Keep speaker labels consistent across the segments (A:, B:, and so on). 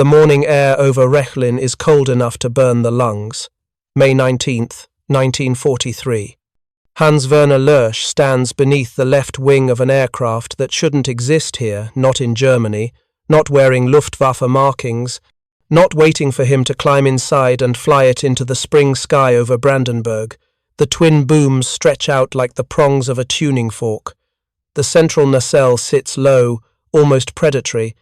A: The morning air over Rechlin is cold enough to burn the lungs. May 19th, 1943. Hans Werner Lersch stands beneath the left wing of an aircraft that shouldn't exist here, not in Germany, not wearing Luftwaffe markings, not waiting for him to climb inside and fly it into the spring sky over Brandenburg. The twin booms stretch out like the prongs of a tuning fork. The central nacelle sits low, almost predatory.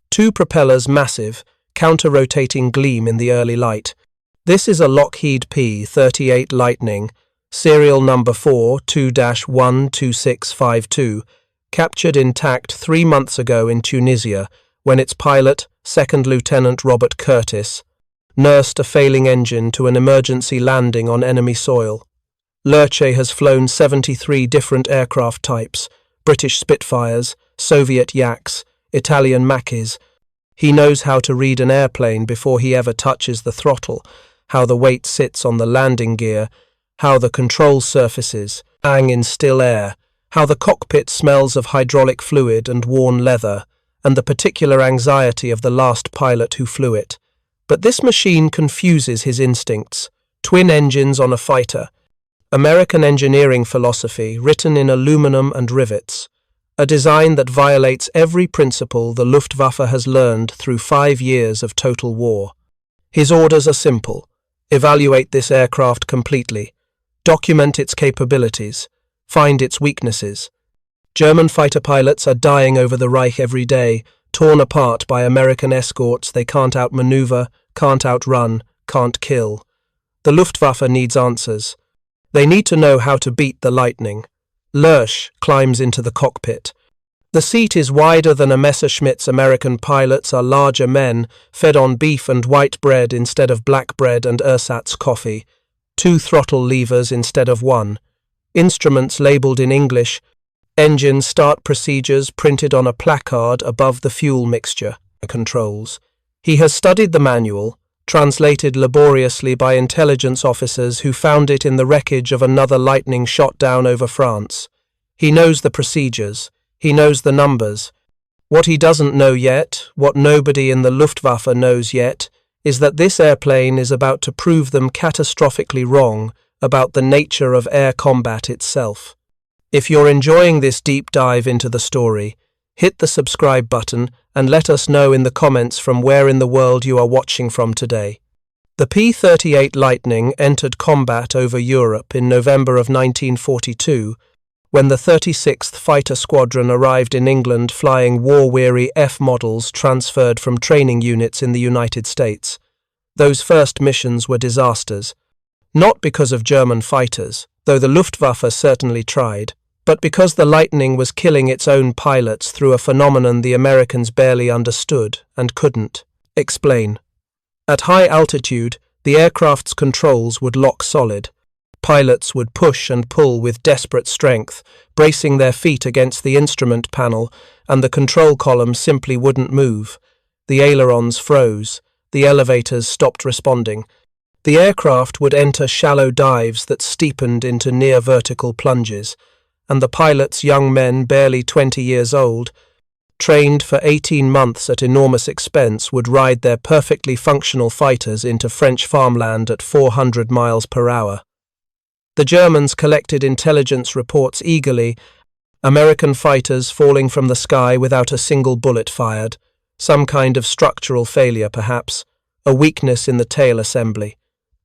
A: Two propellers massive, counter-rotating gleam in the early light. This is a Lockheed P-38 Lightning, serial number 42-12652, captured intact 3 months ago in Tunisia, when its pilot, Second Lieutenant Robert Curtis, nursed a failing engine to an emergency landing on enemy soil. Lerche has flown 73 different aircraft types, British Spitfires, Soviet Yaks, Italian Macchis. He knows how to read an airplane before he ever touches the throttle, how the weight sits on the landing gear, how the control surfaces hang in still air, how the cockpit smells of hydraulic fluid and worn leather, and the particular anxiety of the last pilot who flew it. But this machine confuses his instincts. Twin engines on a fighter. American engineering philosophy written in aluminum and rivets. A design that violates every principle the Luftwaffe has learned through 5 years of total war. His orders are simple. Evaluate this aircraft completely. Document its capabilities. Find its weaknesses. German fighter pilots are dying over the Reich every day, torn apart by American escorts they can't outmaneuver, can't outrun, can't kill. The Luftwaffe needs answers. They need to know how to beat the Lightning. Lersch climbs into the cockpit. The seat is wider than a Messerschmitt's. American pilots are larger men, fed on beef and white bread instead of black bread and ersatz coffee. 2 throttle levers instead of 1. Instruments labelled in English. Engine start procedures printed on a placard above the fuel mixture controls. He has studied the manual, translated laboriously by intelligence officers who found it in the wreckage of another Lightning shot down over France. He knows the procedures. He knows the numbers. What he doesn't know yet, what nobody in the Luftwaffe knows yet, is that this airplane is about to prove them catastrophically wrong about the nature of air combat itself. If you're enjoying this deep dive into the story, hit the subscribe button and let us know in the comments from where in the world you are watching from today. The P-38 Lightning entered combat over Europe in November of 1942, when the 36th Fighter Squadron arrived in England flying war-weary F models transferred from training units in the United States. Those first missions were disasters, not because of German fighters, though the Luftwaffe certainly tried, but because the Lightning was killing its own pilots through a phenomenon the Americans barely understood and couldn't explain. At high altitude, the aircraft's controls would lock solid. Pilots would push and pull with desperate strength, bracing their feet against the instrument panel, and the control column simply wouldn't move. The ailerons froze. The elevators stopped responding. The aircraft would enter shallow dives that steepened into near-vertical plunges, and the pilots, young men barely 20 years old, trained for 18 months at enormous expense, would ride their perfectly functional fighters into French farmland at 400 miles per hour. The Germans collected intelligence reports eagerly, American fighters falling from the sky without a single bullet fired, some kind of structural failure perhaps, a weakness in the tail assembly.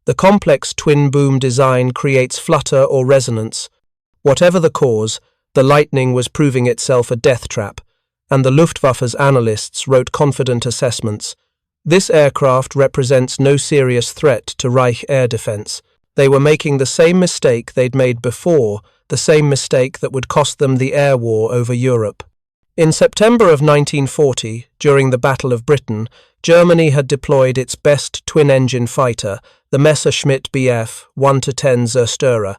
A: The complex twin-boom design creates flutter or resonance. Whatever the cause, the Lightning was proving itself a death trap, and the Luftwaffe's analysts wrote confident assessments. This aircraft represents no serious threat to Reich air defense. They were making the same mistake they'd made before, the same mistake that would cost them the air war over Europe. In September of 1940, during the Battle of Britain, Germany had deployed its best twin-engine fighter, the Messerschmitt Bf 1-10 Zerstörer.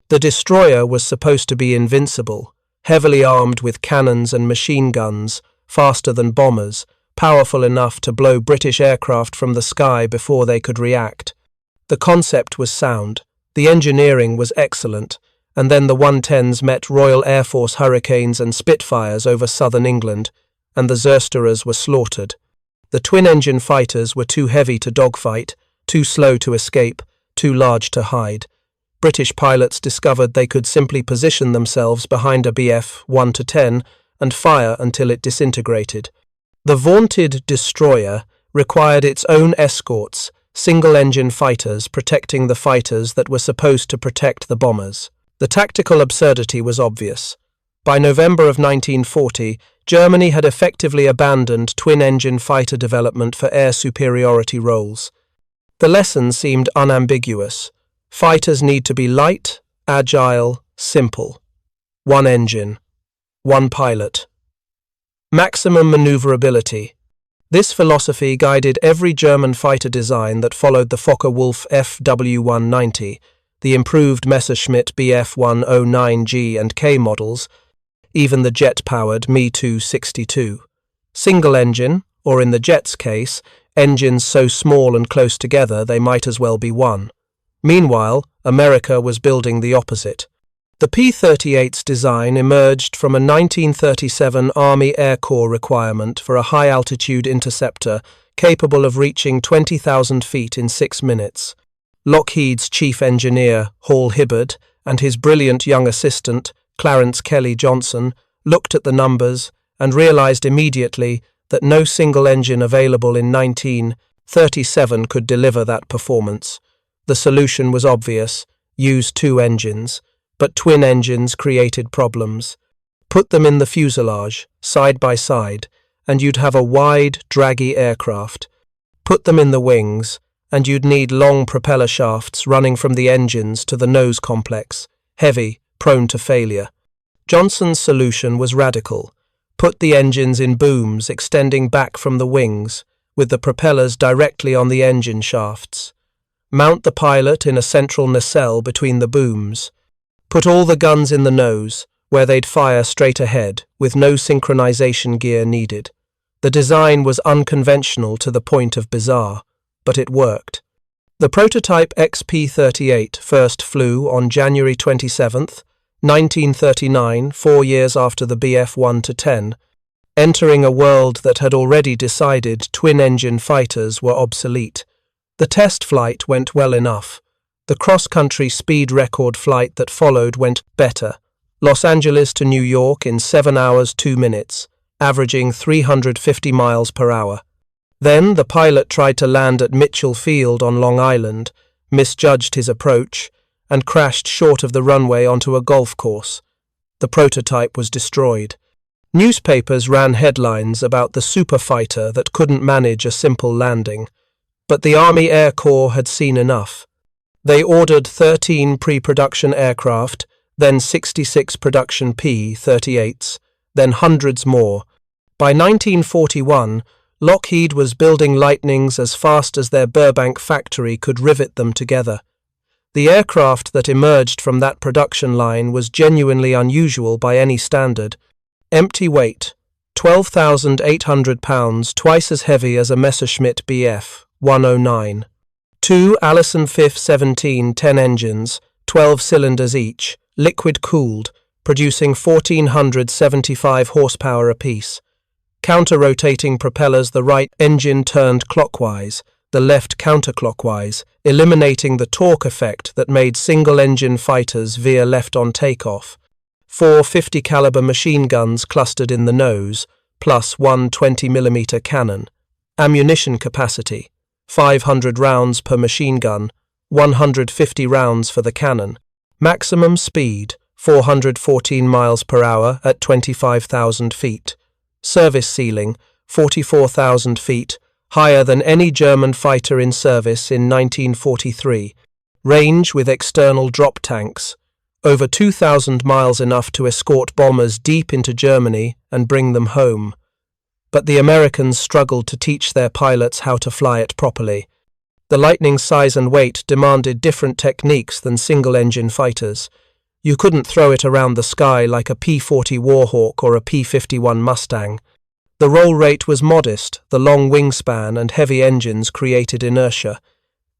A: The destroyer was supposed to be invincible, heavily armed with cannons and machine guns, faster than bombers, powerful enough to blow British aircraft from the sky before they could react. The concept was sound, the engineering was excellent, and then the 110s met Royal Air Force Hurricanes and Spitfires over southern England, and the Zerstörers were slaughtered. The twin-engine fighters were too heavy to dogfight, too slow to escape, too large to hide. British pilots discovered they could simply position themselves behind a Bf-110 and fire until it disintegrated. The vaunted destroyer required its own escorts, single-engine fighters protecting the fighters that were supposed to protect the bombers. The tactical absurdity was obvious. By November of 1940, Germany had effectively abandoned twin-engine fighter development for air superiority roles. The lesson seemed unambiguous. Fighters need to be light, agile, simple. One engine. One pilot. Maximum maneuverability. This philosophy guided every German fighter design that followed the Focke-Wulf FW-190, the improved Messerschmitt Bf-109G and K models, even the jet-powered Me-262. Single engine, or in the jet's case, engines so small and close together they might as well be one. Meanwhile, America was building the opposite. The P-38's design emerged from a 1937 Army Air Corps requirement for a high-altitude interceptor capable of reaching 20,000 feet in 6 minutes. Lockheed's chief engineer, Hall Hibbard, and his brilliant young assistant, Clarence Kelly Johnson, looked at the numbers and realized immediately that no single engine available in 1937 could deliver that performance. The solution was obvious: use two engines. But twin engines created problems. Put them in the fuselage, side by side, and you'd have a wide, draggy aircraft. Put them in the wings, and you'd need long propeller shafts running from the engines to the nose complex, heavy, prone to failure. Johnson's solution was radical. Put the engines in booms extending back from the wings, with the propellers directly on the engine shafts. Mount the pilot in a central nacelle between the booms. Put all the guns in the nose, where they'd fire straight ahead, with no synchronization gear needed. The design was unconventional to the point of bizarre, but it worked. The prototype XP-38 first flew on January 27, 1939, 4 years after the Bf-110, entering a world that had already decided twin-engine fighters were obsolete. The test flight went well enough. The cross-country speed record flight that followed went better. Los Angeles to New York in 7 hours 2 minutes, averaging 350 miles per hour. Then the pilot tried to land at Mitchell Field on Long Island, misjudged his approach, and crashed short of the runway onto a golf course. The prototype was destroyed. Newspapers ran headlines about the superfighter that couldn't manage a simple landing. But the Army Air Corps had seen enough. They ordered 13 pre-production aircraft, then 66 production P-38s, then hundreds more. By 1941, Lockheed was building Lightnings as fast as their Burbank factory could rivet them together. The aircraft that emerged from that production line was genuinely unusual by any standard. Empty weight, 12,800 pounds, twice as heavy as a Messerschmitt Bf-109. 2 Allison V-1710 engines, 12 cylinders each, liquid-cooled, producing 1,475 horsepower apiece. Counter-rotating propellers, the right engine turned clockwise, the left counterclockwise, eliminating the torque effect that made single-engine fighters veer left on takeoff. 4 50-caliber machine guns clustered in the nose, plus one 20mm cannon. Ammunition capacity: 500 rounds per machine gun, 150 rounds for the cannon. Maximum speed: 414 miles per hour at 25,000 feet. Service ceiling: 44,000 feet, higher than any German fighter in service in 1943. Range with external drop tanks: over 2,000 miles, enough to escort bombers deep into Germany and bring them home. But the Americans struggled to teach their pilots how to fly it properly. The Lightning's size and weight demanded different techniques than single-engine fighters. You couldn't throw it around the sky like a P-40 Warhawk or a P-51 Mustang. The roll rate was modest, the long wingspan and heavy engines created inertia.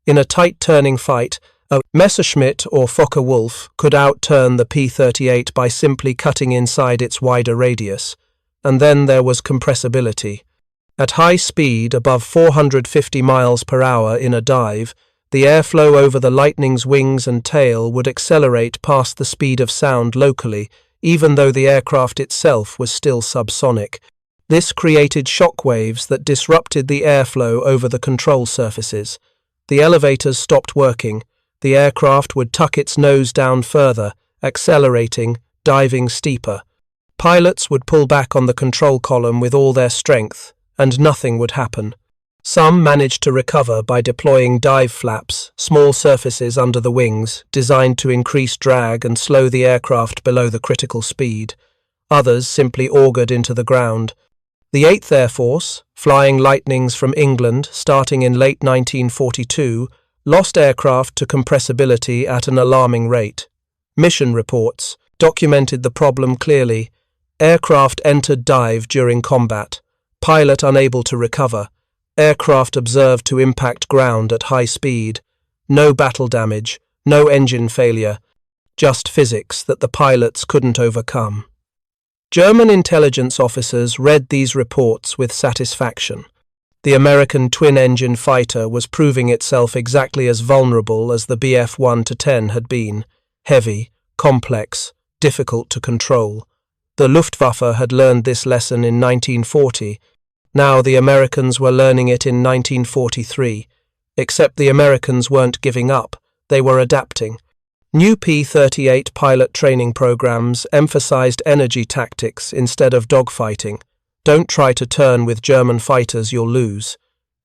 A: In a tight-turning fight, a Messerschmitt or Focke-Wulf could outturn the P-38 by simply cutting inside its wider radius. And then there was compressibility. At high speed, above 450 miles per hour in a dive, the airflow over the Lightning's wings and tail would accelerate past the speed of sound locally, even though the aircraft itself was still subsonic. This created shock waves that disrupted the airflow over the control surfaces. The elevators stopped working. The aircraft would tuck its nose down further, accelerating, diving steeper. Pilots would pull back on the control column with all their strength, and nothing would happen. Some managed to recover by deploying dive flaps, small surfaces under the wings, designed to increase drag and slow the aircraft below the critical speed. Others simply augured into the ground. The 8th Air Force, flying Lightnings from England starting in late 1942, lost aircraft to compressibility at an alarming rate. Mission reports documented the problem clearly. Aircraft entered dive during combat. Pilot unable to recover. Aircraft observed to impact ground at high speed. No battle damage, no engine failure, just physics that the pilots couldn't overcome. German intelligence officers read these reports with satisfaction. The American twin-engine fighter was proving itself exactly as vulnerable as the Bf-1-10 had been: heavy, complex, difficult to control. The Luftwaffe had learned this lesson in 1940. Now the Americans were learning it in 1943. Except the Americans weren't giving up, they were adapting. New P-38 pilot training programs emphasized energy tactics instead of dogfighting. Don't try to turn with German fighters, you'll lose.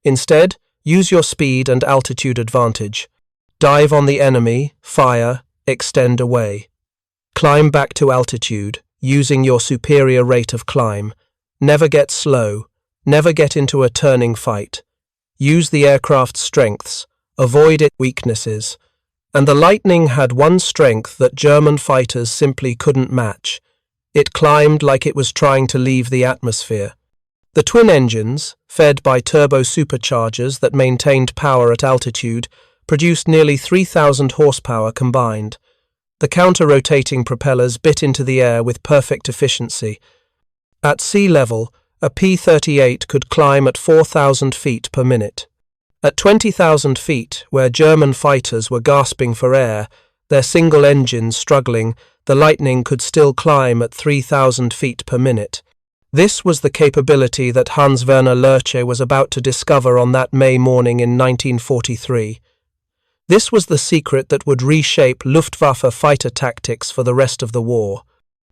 A: Instead, use your speed and altitude advantage. Dive on the enemy, fire, extend away. Climb back to altitude, using your superior rate of climb. Never get slow. Never get into a turning fight. Use the aircraft's strengths, avoid its weaknesses. And the Lightning had one strength that German fighters simply couldn't match. It climbed like it was trying to leave the atmosphere. The twin engines, fed by turbo-superchargers that maintained power at altitude, produced nearly 3,000 horsepower combined. The counter-rotating propellers bit into the air with perfect efficiency. At sea level, a P-38 could climb at 4,000 feet per minute. At 20,000 feet, where German fighters were gasping for air, their single engines struggling, the Lightning could still climb at 3,000 feet per minute. This was the capability that Hans-Werner Lerche was about to discover on that May morning in 1943. This was the secret that would reshape Luftwaffe fighter tactics for the rest of the war.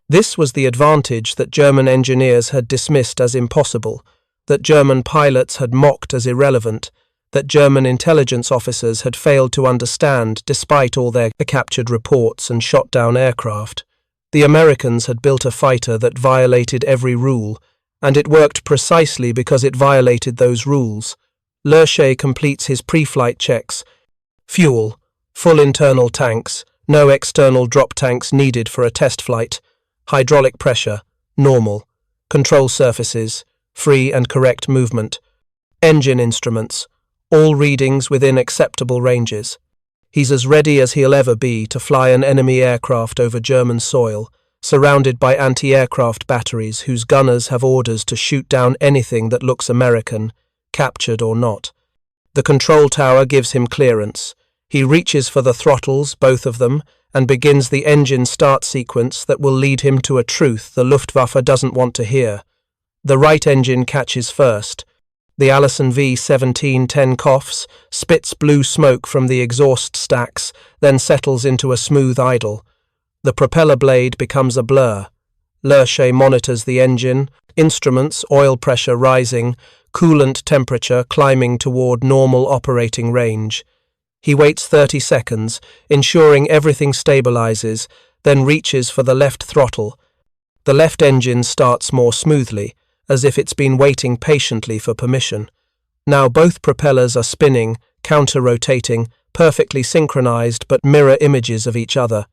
A: This was the advantage that German engineers had dismissed as impossible, that German pilots had mocked as irrelevant, that German intelligence officers had failed to understand despite all their captured reports and shot down aircraft. The Americans had built a fighter that violated every rule, and it worked precisely because it violated those rules. Lerche completes his pre-flight checks. Fuel, full internal tanks, no external drop tanks needed for a test flight. Hydraulic pressure, normal. Control surfaces, free and correct movement. Engine instruments, all readings within acceptable ranges. He's as ready as he'll ever be to fly an enemy aircraft over German soil, surrounded by anti-aircraft batteries whose gunners have orders to shoot down anything that looks American, captured or not. The control tower gives him clearance. He reaches for the throttles, both of them, and begins the engine start sequence that will lead him to a truth the Luftwaffe doesn't want to hear. The right engine catches first. The Allison V-1710 coughs, spits blue smoke from the exhaust stacks, then settles into a smooth idle. The propeller blade becomes a blur. Lerche monitors the engine, instruments, oil pressure rising, coolant temperature climbing toward normal operating range. He waits 30 seconds, ensuring everything stabilizes, then reaches for the left throttle. The left engine starts more smoothly, as if it's been waiting patiently for permission. Now both propellers are spinning, counter-rotating, perfectly synchronized but mirror images of each other.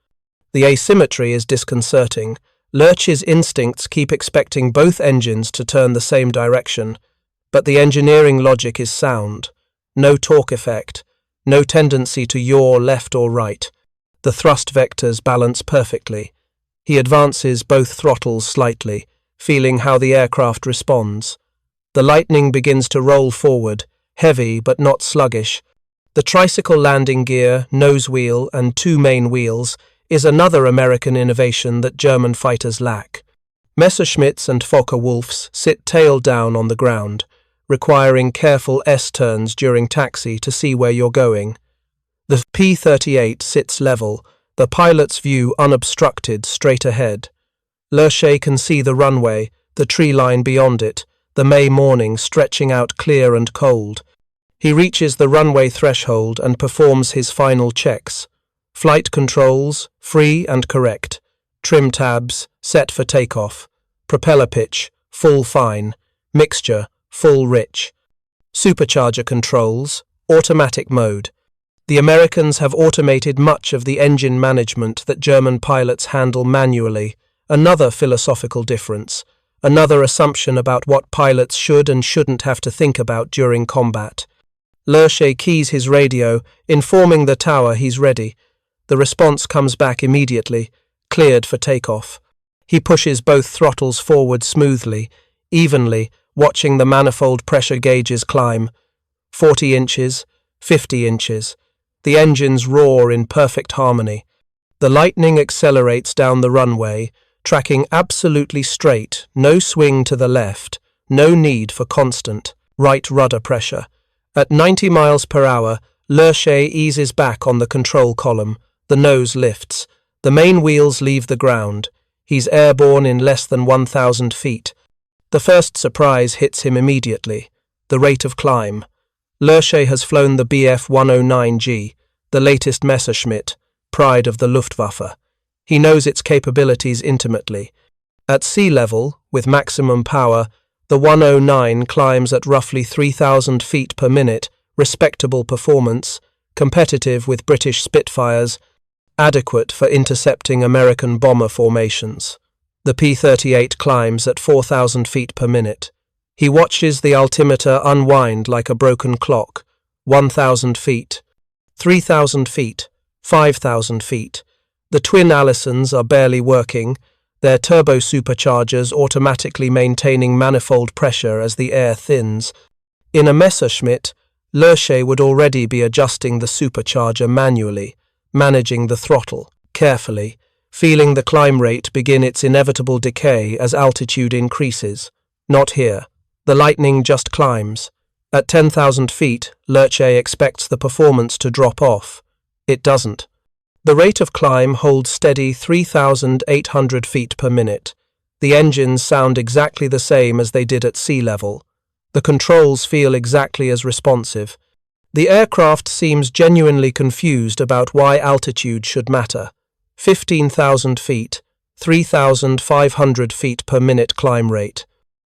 A: The asymmetry is disconcerting. Lerche's instincts keep expecting both engines to turn the same direction, but the engineering logic is sound. No torque effect. No tendency to yaw left or right. The thrust vectors balance perfectly. He advances both throttles slightly, feeling how the aircraft responds. The Lightning begins to roll forward, heavy but not sluggish. The tricycle landing gear, nose wheel, and two main wheels is another American innovation that German fighters lack. Messerschmitts and Focke-Wulfs sit tail down on the ground, requiring careful S-turns during taxi to see where you're going. The P-38 sits level, the pilot's view unobstructed straight ahead. Lerche can see the runway, the tree line beyond it, the May morning stretching out clear and cold. He reaches the runway threshold and performs his final checks. Flight controls, free and correct. Trim tabs, set for takeoff. Propeller pitch, full fine. Mixture, full rich. Supercharger controls, automatic mode. The Americans have automated much of the engine management that German pilots handle manually. Another philosophical difference. Another assumption about what pilots should and shouldn't have to think about during combat. Lerche keys his radio, informing the tower he's ready. The response comes back immediately, cleared for takeoff. He pushes both throttles forward smoothly, evenly, watching the manifold pressure gauges climb. 40 inches, 50 inches. The engines roar in perfect harmony. The Lightning accelerates down the runway, tracking absolutely straight, no swing to the left, no need for constant right rudder pressure. At 90 miles per hour, Lerche eases back on the control column. The nose lifts. The main wheels leave the ground. He's airborne in less than 1,000 feet. The first surprise hits him immediately. The rate of climb. Lerche has flown the Bf-109G, the latest Messerschmitt, pride of the Luftwaffe. He knows its capabilities intimately. At sea level, with maximum power, the 109 climbs at roughly 3,000 feet per minute, respectable performance, competitive with British Spitfires, adequate for intercepting American bomber formations. The P-38 climbs at 4,000 feet per minute. He watches the altimeter unwind like a broken clock. 1,000 feet, 3,000 feet, 5,000 feet. The twin Allisons are barely working, their turbo-superchargers automatically maintaining manifold pressure as the air thins. In a Messerschmitt, Lerche would already be adjusting the supercharger manually, managing the throttle carefully, feeling the climb rate begin its inevitable decay as altitude increases. Not here. The Lightning just climbs. At 10,000 feet, Lerche expects the performance to drop off. It doesn't. The rate of climb holds steady 3,800 feet per minute. The engines sound exactly the same as they did at sea level. The controls feel exactly as responsive. The aircraft seems genuinely confused about why altitude should matter. 15,000 feet, 3,500 feet per minute climb rate.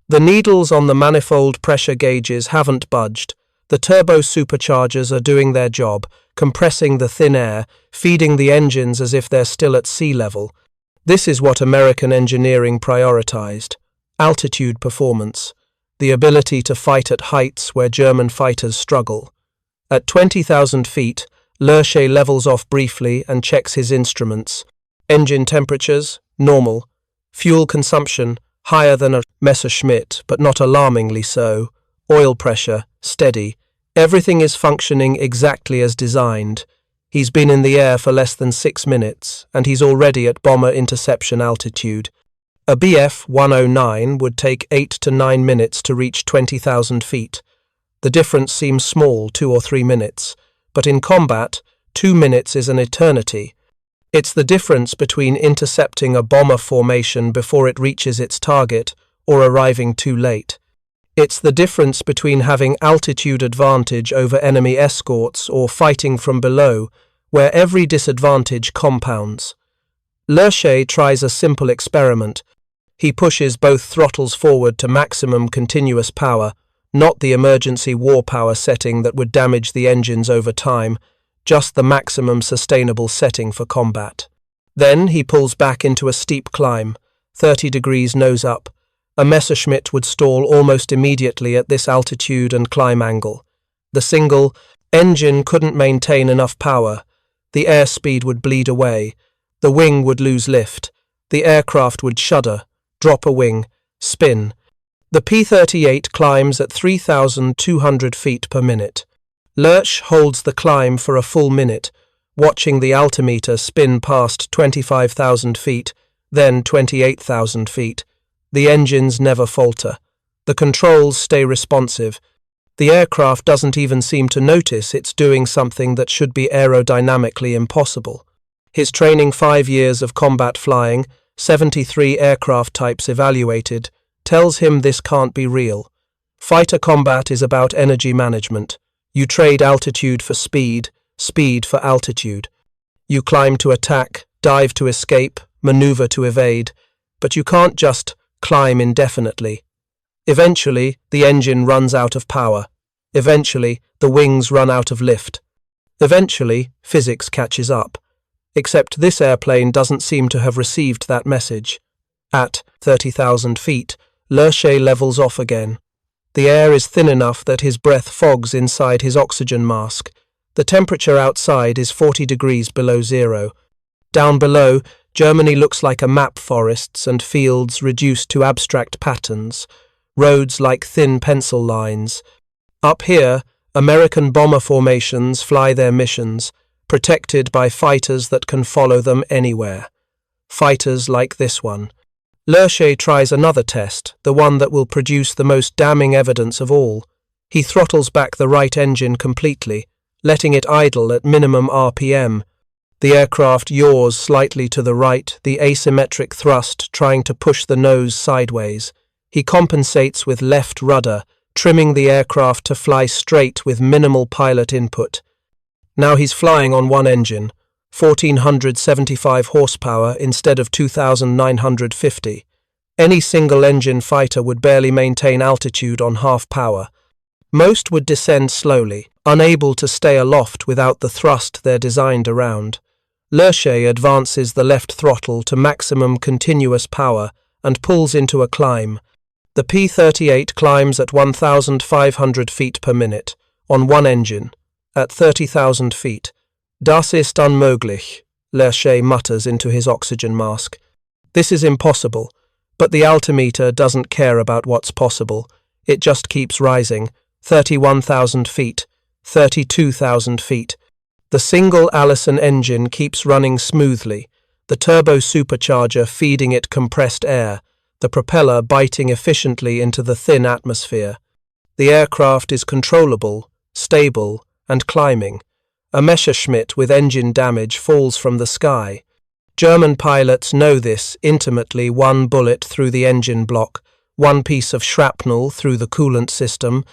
A: The needles on the manifold pressure gauges haven't budged. The turbo-superchargers are doing their job, compressing the thin air, feeding the engines as if they're still at sea level. This is what American engineering prioritized. Altitude performance. The ability to fight at heights where German fighters struggle. At 20,000 feet, Lerche levels off briefly and checks his instruments. Engine temperatures, normal. Fuel consumption, higher than a Messerschmitt, but not alarmingly so. Oil pressure, steady. Everything is functioning exactly as designed. He's been in the air for less than 6 minutes, and he's already at bomber interception altitude. A Bf-109 would take 8 to 9 minutes to reach 20,000 feet. The difference seems small, 2 or 3 minutes, but in combat, 2 minutes is an eternity. It's the difference between intercepting a bomber formation before it reaches its target or arriving too late. It's the difference between having altitude advantage over enemy escorts or fighting from below, where every disadvantage compounds. Lerche tries a simple experiment. He pushes both throttles forward to maximum continuous power, not the emergency war power setting that would damage the engines over time, just the maximum sustainable setting for combat. Then he pulls back into a steep climb, 30 degrees nose up. A Messerschmitt would stall almost immediately at this altitude and climb angle. The single engine couldn't maintain enough power. The airspeed would bleed away. The wing would lose lift. The aircraft would shudder, drop a wing, spin. The P-38 climbs at 3,200 feet per minute. Lurch holds the climb for a full minute, watching the altimeter spin past 25,000 feet, then 28,000 feet. The engines never falter. The controls stay responsive. The aircraft doesn't even seem to notice it's doing something that should be aerodynamically impossible. His training 5 years of combat flying, 73 aircraft types evaluated, tells him this can't be real. Fighter combat is about energy management. You trade altitude for speed, speed for altitude. You climb to attack, dive to escape, maneuver to evade, but you can't just climb indefinitely. Eventually, the engine runs out of power. Eventually, the wings run out of lift. Eventually, physics catches up. Except this airplane doesn't seem to have received that message. At 30,000 feet, Lurch levels off again. The air is thin enough that his breath fogs inside his oxygen mask. The temperature outside is 40 degrees below zero. Down below, Germany looks like a map, forests and fields reduced to abstract patterns, roads like thin pencil lines. Up here, American bomber formations fly their missions, protected by fighters that can follow them anywhere. Fighters like this one. Lurch tries another test, the one that will produce the most damning evidence of all. He throttles back the right engine completely, letting it idle at minimum RPM. The aircraft yaws slightly to the right, the asymmetric thrust trying to push the nose sideways. He compensates with left rudder, trimming the aircraft to fly straight with minimal pilot input. Now he's flying on one engine, 1,475 horsepower instead of 2,950. Any single-engine fighter would barely maintain altitude on half power. Most would descend slowly, unable to stay aloft without the thrust they're designed around. Lurch advances the left throttle to maximum continuous power and pulls into a climb. The P-38 climbs at 1,500 feet per minute, on one engine, at 30,000 feet. Das ist unmöglich, Lurch mutters into his oxygen mask. This is impossible, but the altimeter doesn't care about what's possible. It just keeps rising. 31,000 feet, 32,000 feet. The single Allison engine keeps running smoothly, the turbo-supercharger feeding it compressed air, the propeller biting efficiently into the thin atmosphere. The aircraft is controllable, stable, and climbing. A Messerschmitt with engine damage falls from the sky. German pilots know this intimately, one bullet through the engine block, one piece of shrapnel through the coolant system,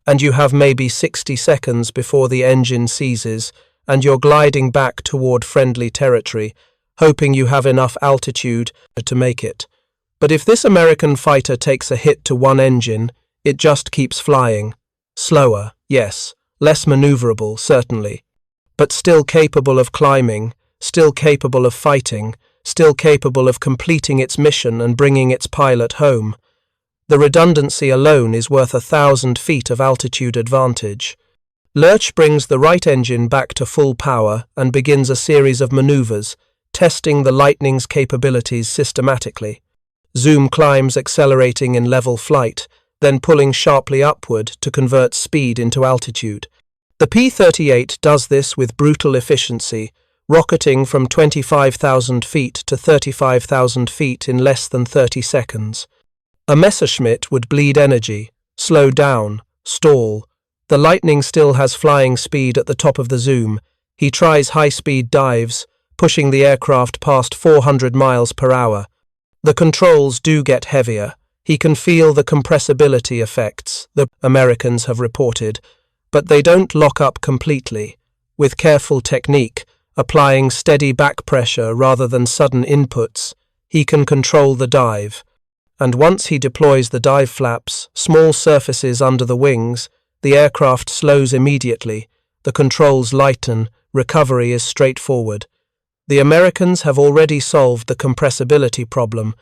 A: and you have maybe 60 seconds before the engine seizes, and you're gliding back toward friendly territory, hoping you have enough altitude to make it. But if this American fighter takes a hit to one engine, it just keeps flying. Slower, yes, less maneuverable, certainly, but still capable of climbing, still capable of fighting, still capable of completing its mission and bringing its pilot home. The redundancy alone is worth 1,000 feet of altitude advantage. Lurch brings the right engine back to full power and begins a series of maneuvers, testing the Lightning's capabilities systematically. Zoom climbs accelerating in level flight, then pulling sharply upward to convert speed into altitude. The P-38 does this with brutal efficiency, rocketing from 25,000 feet to 35,000 feet in less than 30 seconds. A Messerschmitt would bleed energy, slow down, stall. The Lightning still has flying speed at the top of the zoom. He tries high-speed dives, pushing the aircraft past 400 miles per hour. The controls do get heavier. He can feel the compressibility effects, the Americans have reported, but they don't lock up completely. With careful technique, applying steady back pressure rather than sudden inputs, he can control the dive. And once he deploys the dive flaps, small surfaces under the wings, the aircraft slows immediately, the controls lighten, recovery is straightforward. The Americans have already solved the compressibility problem,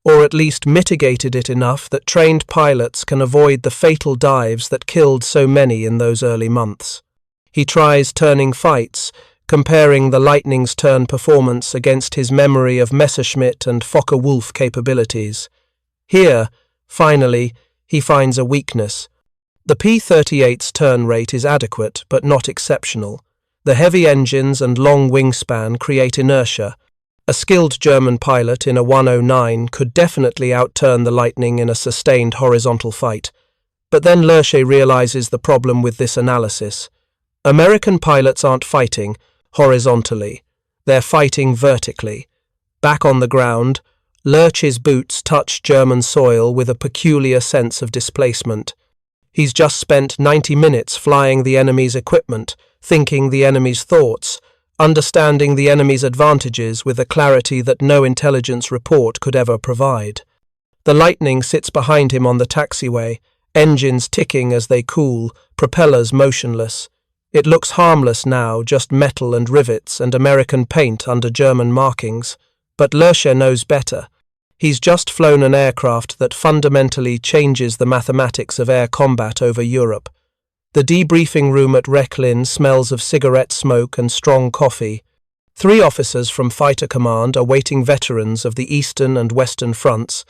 A: or at least mitigated it enough that trained pilots can avoid the fatal dives that killed so many in those early months. He tries turning fights, comparing the Lightning's turn performance against his memory of Messerschmitt and Focke-Wulf capabilities. Here, finally, He finds a weakness. The P-38's turn rate is adequate, but not exceptional. The heavy engines and long wingspan create inertia. A skilled German pilot in a 109 could definitely outturn the Lightning in a sustained horizontal fight. But then Lerche realizes the problem with this analysis. American pilots aren't fighting horizontally. They're fighting vertically. Back on the ground, Lerche's boots touch German soil with a peculiar sense of displacement. He's just spent 90 minutes flying the enemy's equipment, thinking the enemy's thoughts, understanding the enemy's advantages with a clarity that no intelligence report could ever provide. The Lightning sits behind him on the taxiway, engines ticking as they cool, propellers motionless. It looks harmless now, just metal and rivets and American paint under German markings. But Lerche knows better. He's just flown an aircraft that fundamentally changes the mathematics of air combat over Europe. The debriefing room at Rechlin smells of cigarette smoke and strong coffee. 3 officers from Fighter Command are waiting veterans of the Eastern and Western fronts,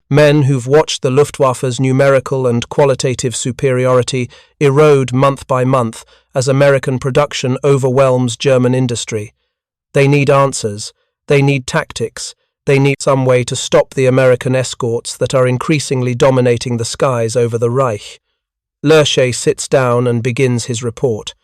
A: men who've watched the Luftwaffe's numerical and qualitative superiority erode month by month as American production overwhelms German industry. They need answers. They need tactics. They need some way to stop the American escorts that are increasingly dominating the skies over the Reich. Lerche sits down and begins his report.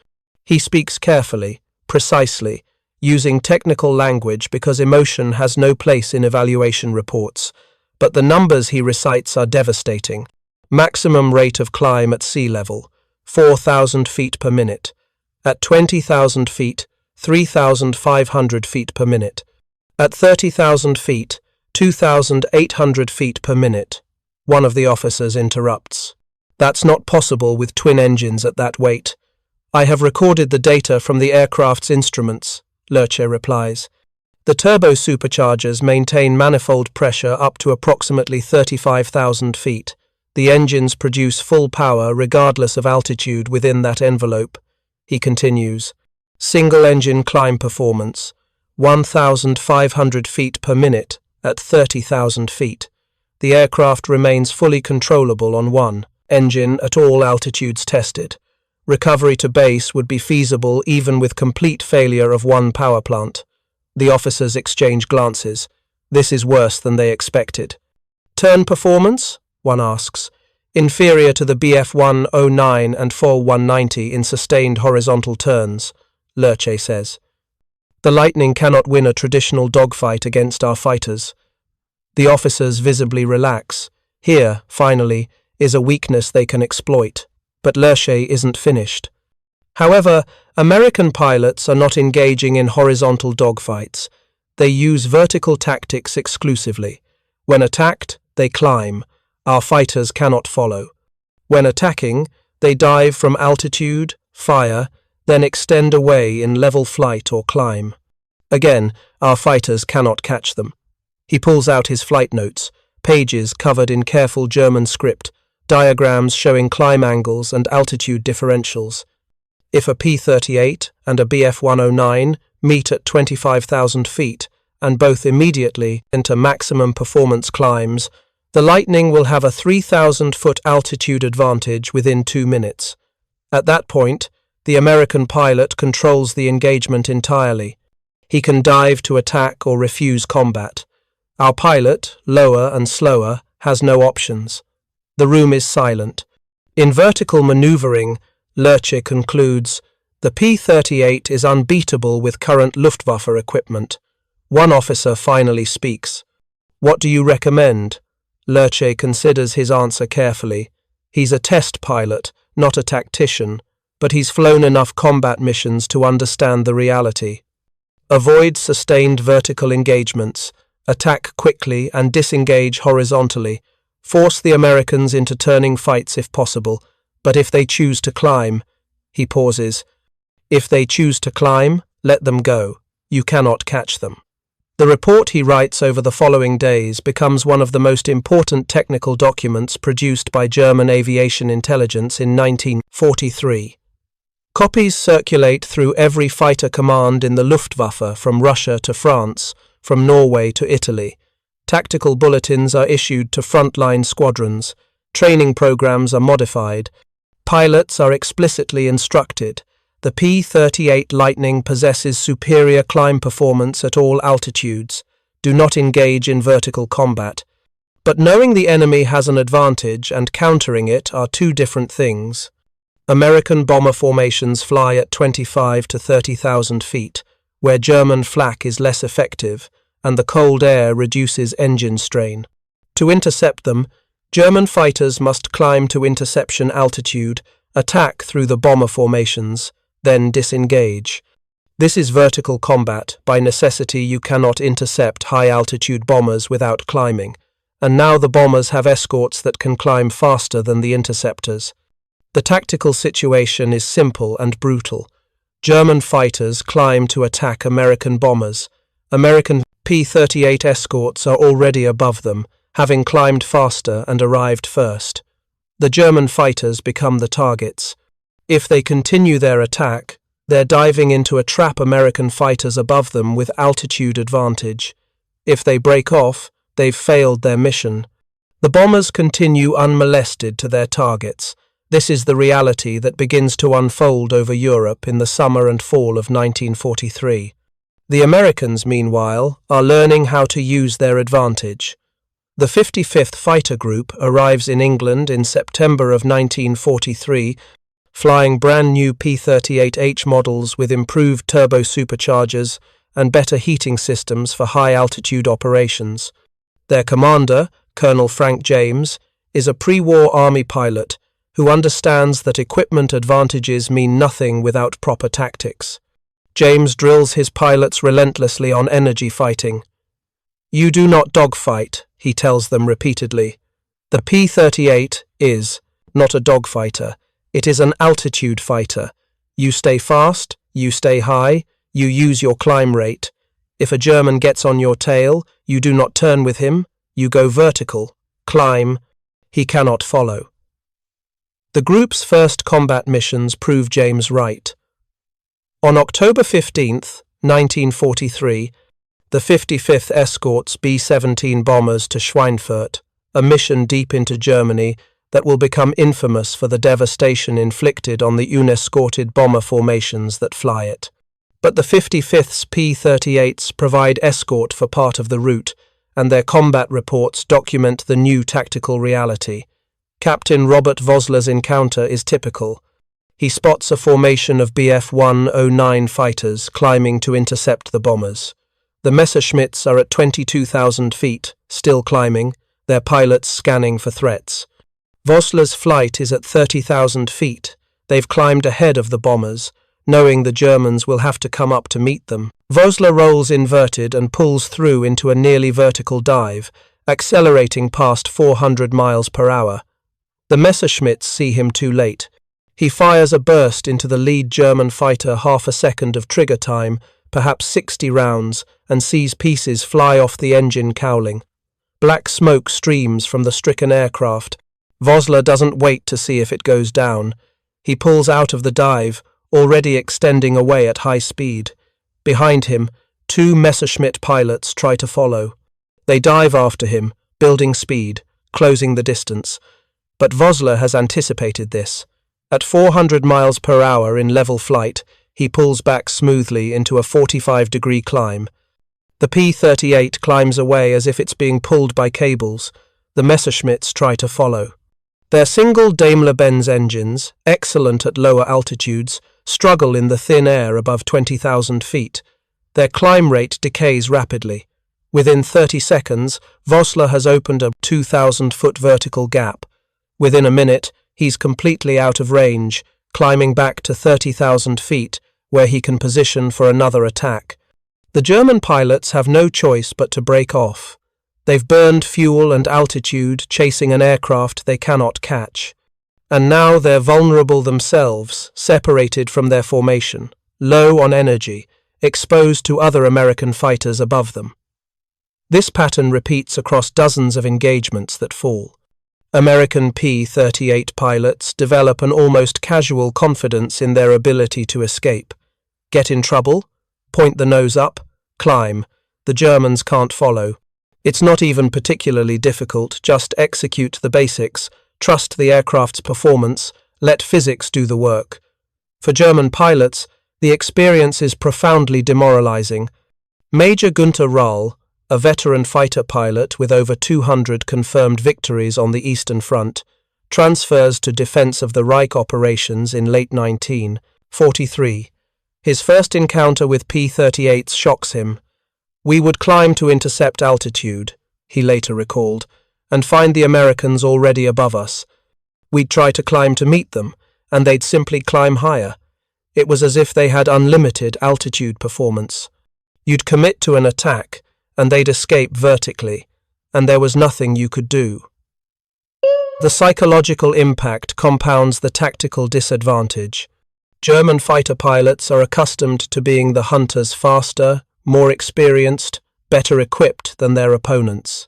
A: He speaks carefully, precisely, using technical language because emotion has no place in evaluation reports. But the numbers he recites are devastating. Maximum rate of climb at sea level, 4,000 feet per minute. At 20,000 feet, 3,500 feet per minute. At 30,000 feet, 2,800 feet per minute. One of the officers interrupts. That's not possible with twin engines at that weight. I have recorded the data from the aircraft's instruments, Lerche replies. The turbo-superchargers maintain manifold pressure up to approximately 35,000 feet. The engines produce full power regardless of altitude within that envelope. He continues. Single-engine climb performance, 1,500 feet per minute at 30,000 feet. The aircraft remains fully controllable on one engine at all altitudes tested. Recovery to base would be feasible even with complete failure of one power plant. The officers exchange glances. This is worse than they expected. Turn performance? One asks. Inferior to the Bf-109 and FOL-190 in sustained horizontal turns, Lerche says. The Lightning cannot win a traditional dogfight against our fighters. The officers visibly relax. Here, finally, is a weakness they can exploit. But Lerche isn't finished. However, American pilots are not engaging in horizontal dogfights. They use vertical tactics exclusively. When attacked, they climb. Our fighters cannot follow. When attacking, they dive from altitude, fire, then extend away in level flight or climb. Again, our fighters cannot catch them. He pulls out his flight notes, pages covered in careful German script, diagrams showing climb angles and altitude differentials. If a P-38 and a Bf-109 meet at 25,000 feet and both immediately enter maximum performance climbs, the Lightning will have a 3,000-foot altitude advantage within 2 minutes. At that point, the American pilot controls the engagement entirely. He can dive to attack or refuse combat. Our pilot, lower and slower, has no options. The room is silent. In vertical maneuvering, Lerche concludes, the P-38 is unbeatable with current Luftwaffe equipment. One officer finally speaks. What do you recommend? Lerche considers his answer carefully. He's a test pilot, not a tactician, but he's flown enough combat missions to understand the reality. Avoid sustained vertical engagements, attack quickly and disengage horizontally. Force the Americans into turning fights if possible, but if they choose to climb, he pauses. If they choose to climb, let them go. You cannot catch them. The report he writes over the following days becomes one of the most important technical documents produced by German aviation intelligence in 1943. Copies circulate through every fighter command in the Luftwaffe from Russia to France, from Norway to Italy. Tactical bulletins are issued to frontline squadrons. Training programs are modified. Pilots are explicitly instructed. The P-38 Lightning possesses superior climb performance at all altitudes. Do not engage in vertical combat. But knowing the enemy has an advantage and countering it are two different things. American bomber formations fly at 25 to 30,000 feet, where German flak is less effective, and the cold air reduces engine strain. To intercept them, German fighters must climb to interception altitude, attack through the bomber formations, then disengage. This is vertical combat. By necessity, you cannot intercept high-altitude bombers without climbing, and now the bombers have escorts that can climb faster than the interceptors. The tactical situation is simple and brutal. German fighters climb to attack American bombers. American P-38 escorts are already above them, having climbed faster and arrived first. The German fighters become the targets. If they continue their attack, they're diving into a trap American fighters above them with altitude advantage. If they break off, they've failed their mission. The bombers continue unmolested to their targets. This is the reality that begins to unfold over Europe in the summer and fall of 1943. The Americans, meanwhile, are learning how to use their advantage. The 55th Fighter Group arrives in England in September of 1943, flying brand new P-38H models with improved turbo-superchargers and better heating systems for high-altitude operations. Their commander, Colonel Frank James, is a pre-war Army pilot who understands that equipment advantages mean nothing without proper tactics. James drills his pilots relentlessly on energy fighting. "You do not dogfight," he tells them repeatedly. The P-38 is not a dogfighter. It is an altitude fighter. You stay fast, you stay high, you use your climb rate. If a German gets on your tail, you do not turn with him, you go vertical, climb. He cannot follow. The group's first combat missions prove James right. On October 15, 1943, the 55th escorts B-17 bombers to Schweinfurt, a mission deep into Germany that will become infamous for the devastation inflicted on the unescorted bomber formations that fly it. But the 55th's P-38s provide escort for part of the route, and their combat reports document the new tactical reality. Captain Robert Vosler's encounter is typical. He spots a formation of Bf 109 fighters climbing to intercept the bombers. The Messerschmitts are at 22,000 feet, still climbing, their pilots scanning for threats. Vosler's flight is at 30,000 feet. They've climbed ahead of the bombers, knowing the Germans will have to come up to meet them. Vosler rolls inverted and pulls through into a nearly vertical dive, accelerating past 400 miles per hour. The Messerschmitts see him too late. He fires a burst into the lead German fighter half a second of trigger time, perhaps 60 rounds, and sees pieces fly off the engine cowling. Black smoke streams from the stricken aircraft. Vosler doesn't wait to see if it goes down. He pulls out of the dive, already extending away at high speed. Behind him, two Messerschmitt pilots try to follow. They dive after him, building speed, closing the distance. But Vosler has anticipated this. At 400 miles per hour in level flight, he pulls back smoothly into a 45-degree climb. The P-38 climbs away as if it's being pulled by cables. The Messerschmitts try to follow. Their single Daimler-Benz engines, excellent at lower altitudes, struggle in the thin air above 20,000 feet. Their climb rate decays rapidly. Within 30 seconds, Vosler has opened a 2,000-foot vertical gap. Within a minute, he's completely out of range, climbing back to 30,000 feet, where he can position for another attack. The German pilots have no choice but to break off. They've burned fuel and altitude chasing an aircraft they cannot catch. And now they're vulnerable themselves, separated from their formation, low on energy, exposed to other American fighters above them. This pattern repeats across dozens of engagements that fall. American P-38 pilots develop an almost casual confidence in their ability to escape. Get in trouble? Point the nose up? Climb. The Germans can't follow. It's not even particularly difficult, just execute the basics. Trust the aircraft's performance, let physics do the work. For German pilots, the experience is profoundly demoralizing. Major Günther Rall, a veteran fighter pilot with over 200 confirmed victories on the Eastern Front, transfers to defense of the Reich operations in late 1943. His first encounter with P-38s shocks him. "We would climb to intercept altitude," he later recalled, "and find the Americans already above us. We'd try to climb to meet them, and they'd simply climb higher. It was as if they had unlimited altitude performance. You'd commit to an attack, and they'd escape vertically, and there was nothing you could do." The psychological impact compounds the tactical disadvantage. German fighter pilots are accustomed to being the hunters faster, more experienced, better equipped than their opponents.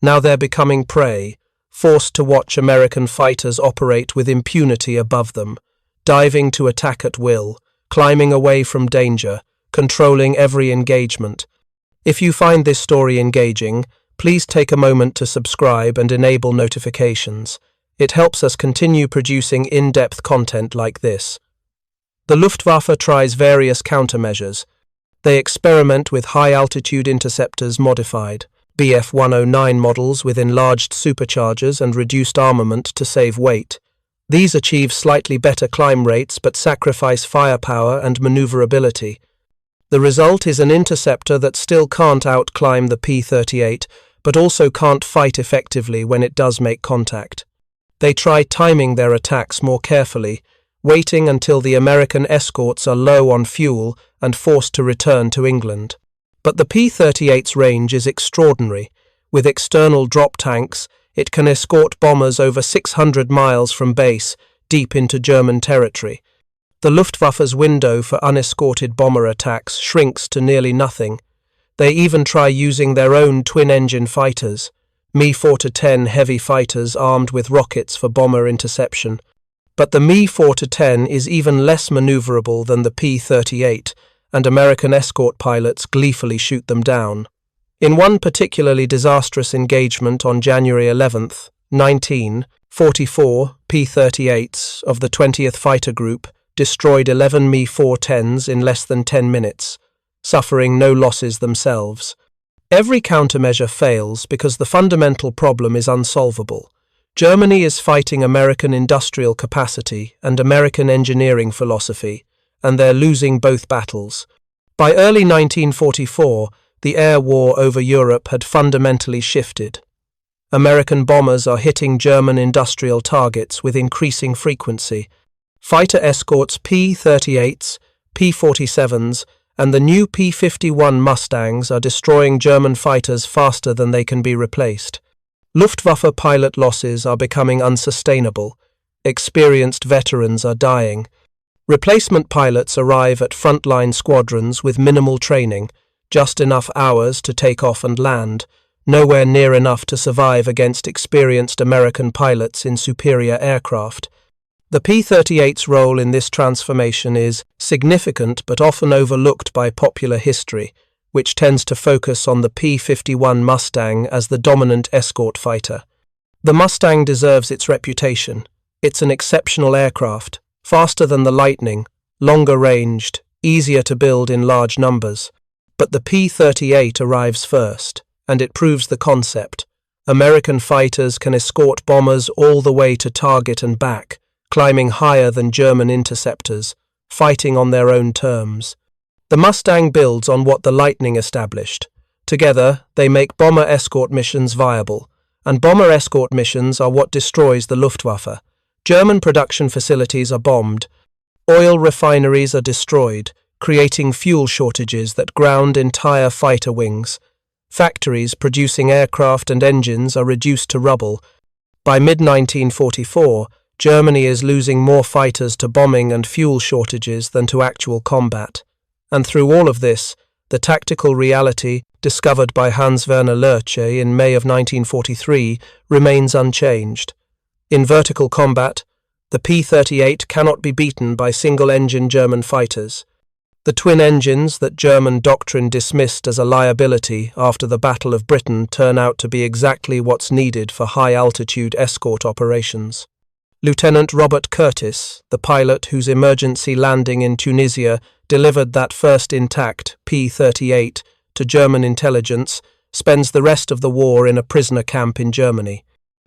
A: Now they're becoming prey, forced to watch American fighters operate with impunity above them, diving to attack at will, climbing away from danger, controlling every engagement. If you find this story engaging, please take a moment to subscribe and enable notifications. It helps us continue producing in-depth content like this. The Luftwaffe tries various countermeasures. They experiment with high-altitude interceptors modified, Bf-109 models with enlarged superchargers and reduced armament to save weight. These achieve slightly better climb rates but sacrifice firepower and maneuverability. The result is an interceptor that still can't outclimb the P-38, but also can't fight effectively when it does make contact. They try timing their attacks more carefully, waiting until the American escorts are low on fuel and forced to return to England. But the P-38's range is extraordinary. With external drop tanks, it can escort bombers over 600 miles from base, deep into German territory. The Luftwaffe's window for unescorted bomber attacks shrinks to nearly nothing. They even try using their own twin-engine fighters, Me-4-10 heavy fighters armed with rockets for bomber interception. But the Me-4-10 is even less maneuverable than the P-38, and American escort pilots gleefully shoot them down. In one particularly disastrous engagement on January 11, 1944, P-38s of the 20th Fighter Group destroyed 11 Me-410s in less than 10 minutes, suffering no losses themselves. Every countermeasure fails because the fundamental problem is unsolvable. Germany is fighting American industrial capacity and American engineering philosophy, and they're losing both battles. By early 1944, the air war over Europe had fundamentally shifted. American bombers are hitting German industrial targets with increasing frequency. Fighter escorts P-38s, P-47s, and the new P-51 Mustangs are destroying German fighters faster than they can be replaced. Luftwaffe pilot losses are becoming unsustainable. Experienced veterans are dying. Replacement pilots arrive at frontline squadrons with minimal training, just enough hours to take off and land, nowhere near enough to survive against experienced American pilots in superior aircraft. The P-38's role in this transformation is significant but often overlooked by popular history, which tends to focus on the P-51 Mustang as the dominant escort fighter. The Mustang deserves its reputation. It's an exceptional aircraft, faster than the Lightning, longer-ranged, easier to build in large numbers. But the P-38 arrives first, and it proves the concept. American fighters can escort bombers all the way to target and back, climbing higher than German interceptors, fighting on their own terms. The Mustang builds on what the Lightning established. Together, they make bomber escort missions viable, and bomber escort missions are what destroys the Luftwaffe. German production facilities are bombed. Oil refineries are destroyed, creating fuel shortages that ground entire fighter wings. Factories producing aircraft and engines are reduced to rubble. By mid-1944, Germany is losing more fighters to bombing and fuel shortages than to actual combat. And through all of this, the tactical reality, discovered by Hans-Werner Lerche in May of 1943, remains unchanged. In vertical combat, the P-38 cannot be beaten by single-engine German fighters. The twin engines that German doctrine dismissed as a liability after the Battle of Britain turn out to be exactly what's needed for high-altitude escort operations. Lieutenant Robert Curtis, the pilot whose emergency landing in Tunisia delivered that first intact P-38 to German intelligence, spends the rest of the war in a prisoner camp in Germany.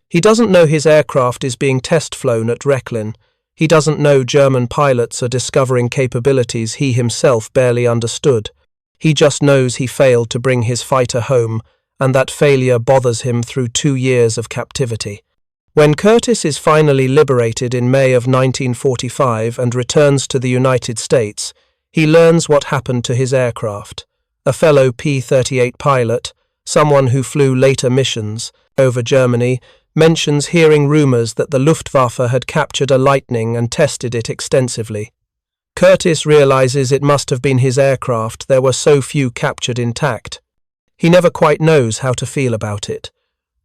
A: He doesn't know his aircraft is being test-flown at Rechlin. He doesn't know German pilots are discovering capabilities he himself barely understood. He just knows he failed to bring his fighter home, and that failure bothers him through 2 years of captivity. When Curtis is finally liberated in May of 1945 and returns to the United States, he learns what happened to his aircraft. A fellow P-38 pilot, someone who flew later missions over Germany, mentions hearing rumors that the Luftwaffe had captured a Lightning and tested it extensively. Curtis realizes it must have been his aircraft, there were so few captured intact. He never quite knows how to feel about it.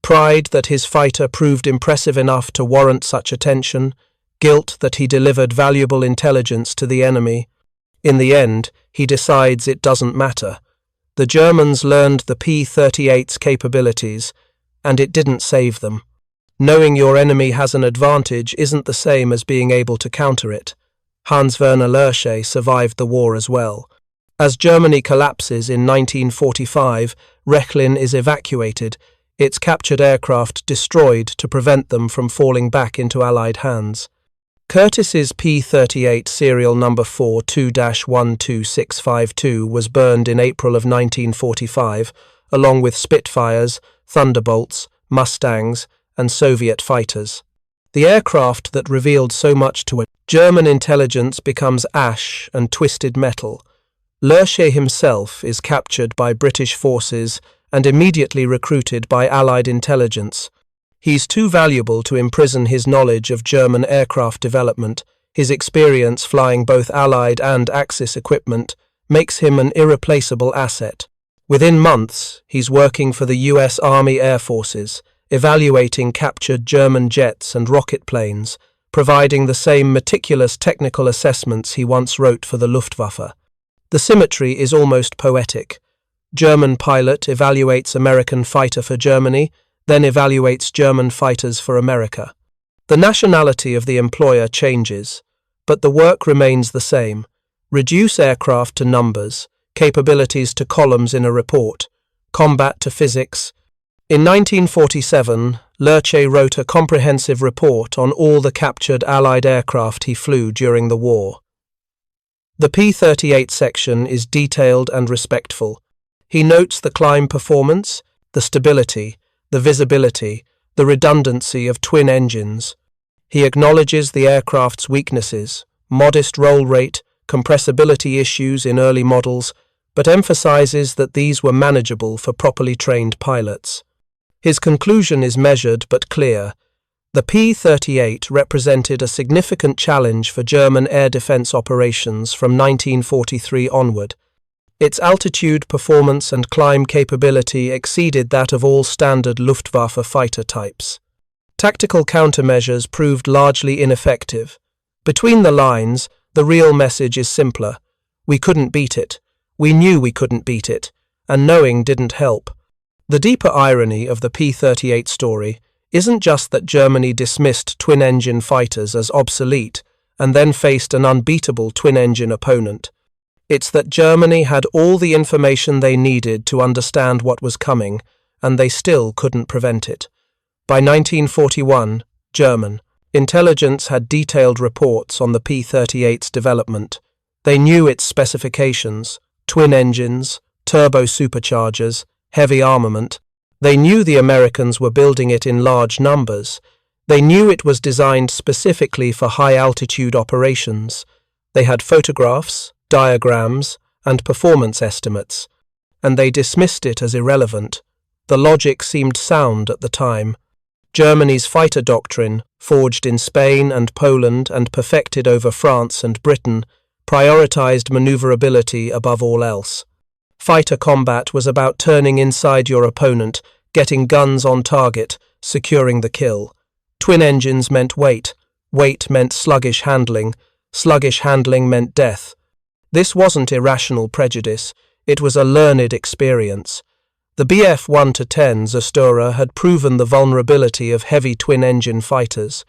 A: Pride that his fighter proved impressive enough to warrant such attention, guilt that he delivered valuable intelligence to the enemy. In the end, he decides it doesn't matter. The Germans learned the P-38's capabilities, and it didn't save them. Knowing your enemy has an advantage isn't the same as being able to counter it. Hans-Werner Lerche survived the war as well. As Germany collapses in 1945, Rechlin is evacuated, its captured aircraft destroyed to prevent them from falling back into Allied hands. Curtis's P-38 serial number 42-12652 was burned in April of 1945, along with Spitfires, Thunderbolts, Mustangs, and Soviet fighters. The aircraft that revealed so much to German intelligence becomes ash and twisted metal. Lerche himself is captured by British forces and immediately recruited by Allied intelligence. He's too valuable to imprison his knowledge of German aircraft development. His experience flying both Allied and Axis equipment makes him an irreplaceable asset. Within months, he's working for the US Army Air Forces, evaluating captured German jets and rocket planes, providing the same meticulous technical assessments he once wrote for the Luftwaffe. The symmetry is almost poetic. German pilot evaluates American fighter for Germany, then evaluates German fighters for America. The nationality of the employer changes, but the work remains the same. Reduce aircraft to numbers, capabilities to columns in a report, combat to physics. In 1947, Lerche wrote a comprehensive report on all the captured Allied aircraft he flew during the war. The P-38 section is detailed and respectful. He notes the climb performance, the stability, the visibility, the redundancy of twin engines. He acknowledges the aircraft's weaknesses, modest roll rate, compressibility issues in early models, but emphasizes that these were manageable for properly trained pilots. His conclusion is measured but clear. The P-38 represented a significant challenge for German air defense operations from 1943 onward. Its altitude, performance and climb capability exceeded that of all standard Luftwaffe fighter types. Tactical countermeasures proved largely ineffective. Between the lines, the real message is simpler. We couldn't beat it. We knew we couldn't beat it, and knowing didn't help. The deeper irony of the P-38 story isn't just that Germany dismissed twin-engine fighters as obsolete and then faced an unbeatable twin-engine opponent. It's that Germany had all the information they needed to understand what was coming, and they still couldn't prevent it. By 1941, German intelligence had detailed reports on the P-38's development. They knew its specifications, twin engines, turbo-superchargers, heavy armament. They knew the Americans were building it in large numbers. They knew it was designed specifically for high-altitude operations. They had photographs, diagrams, and performance estimates, and they dismissed it as irrelevant. The logic seemed sound at the time. Germany's fighter doctrine, forged in Spain and Poland and perfected over France and Britain, prioritized maneuverability above all else. Fighter combat was about turning inside your opponent, getting guns on target, securing the kill. Twin engines meant weight. Weight meant sluggish handling. Sluggish handling meant death. This wasn't irrational prejudice, it was a learned experience. The Bf 1-10 Zastura had proven the vulnerability of heavy twin-engine fighters.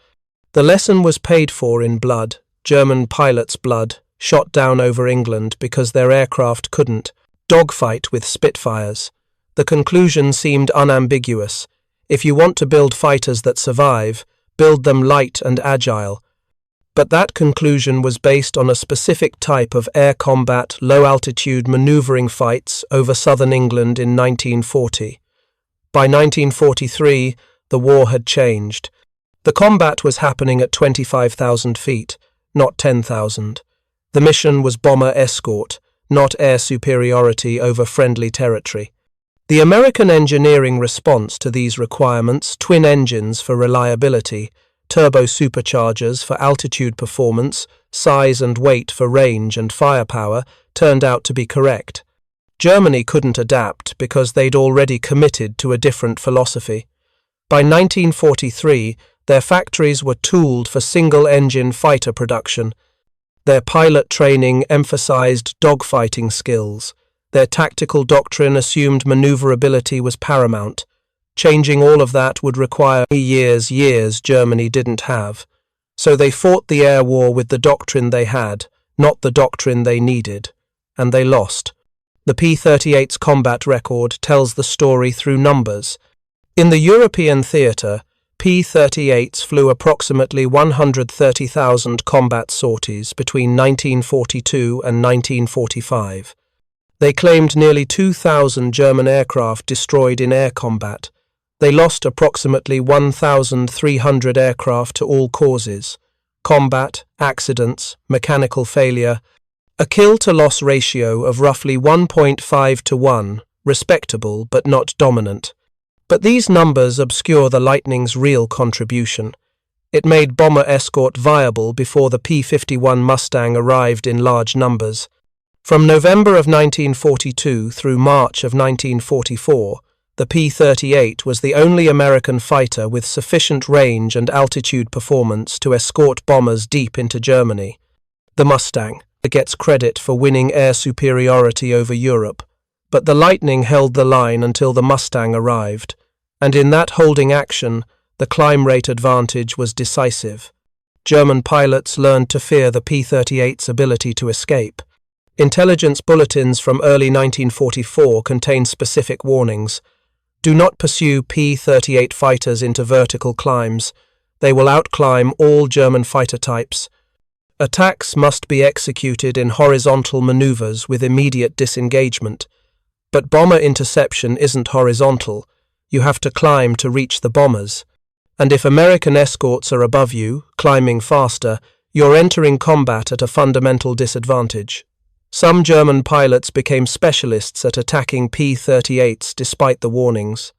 A: The lesson was paid for in blood, German pilots' blood, shot down over England because their aircraft couldn't dogfight with Spitfires. The conclusion seemed unambiguous. If you want to build fighters that survive, build them light and agile. But that conclusion was based on a specific type of air combat, low-altitude maneuvering fights over southern England in 1940. By 1943, the war had changed. The combat was happening at 25,000 feet, not 10,000. The mission was bomber escort, not air superiority over friendly territory. The American engineering response to these requirements, twin engines for reliability, turbo-superchargers for altitude performance, size and weight for range and firepower, turned out to be correct. Germany couldn't adapt because they'd already committed to a different philosophy. By 1943, their factories were tooled for single-engine fighter production. Their pilot training emphasized dogfighting skills. Their tactical doctrine assumed maneuverability was paramount. Changing all of that would require years Germany didn't have. So they fought the air war with the doctrine they had, not the doctrine they needed. And they lost. The P-38's combat record tells the story through numbers. In the European theatre, P-38s flew approximately 130,000 combat sorties between 1942 and 1945. They claimed nearly 2,000 German aircraft destroyed in air combat. They lost approximately 1,300 aircraft to all causes: combat, accidents, mechanical failure, a kill-to-loss ratio of roughly 1.5 to 1, respectable but not dominant. But these numbers obscure the Lightning's real contribution. It made bomber escort viable before the P-51 Mustang arrived in large numbers. From November of 1942 through March of 1944, the P-38 was the only American fighter with sufficient range and altitude performance to escort bombers deep into Germany. The Mustang gets credit for winning air superiority over Europe, but the Lightning held the line until the Mustang arrived, and in that holding action, the climb rate advantage was decisive. German pilots learned to fear the P-38's ability to escape. Intelligence bulletins from early 1944 contain specific warnings. Do not pursue P-38 fighters into vertical climbs. They will outclimb all German fighter types. Attacks must be executed in horizontal maneuvers with immediate disengagement. But bomber interception isn't horizontal. You have to climb to reach the bombers. And if American escorts are above you, climbing faster, you're entering combat at a fundamental disadvantage. Some German pilots became specialists at attacking P-38s despite the warnings.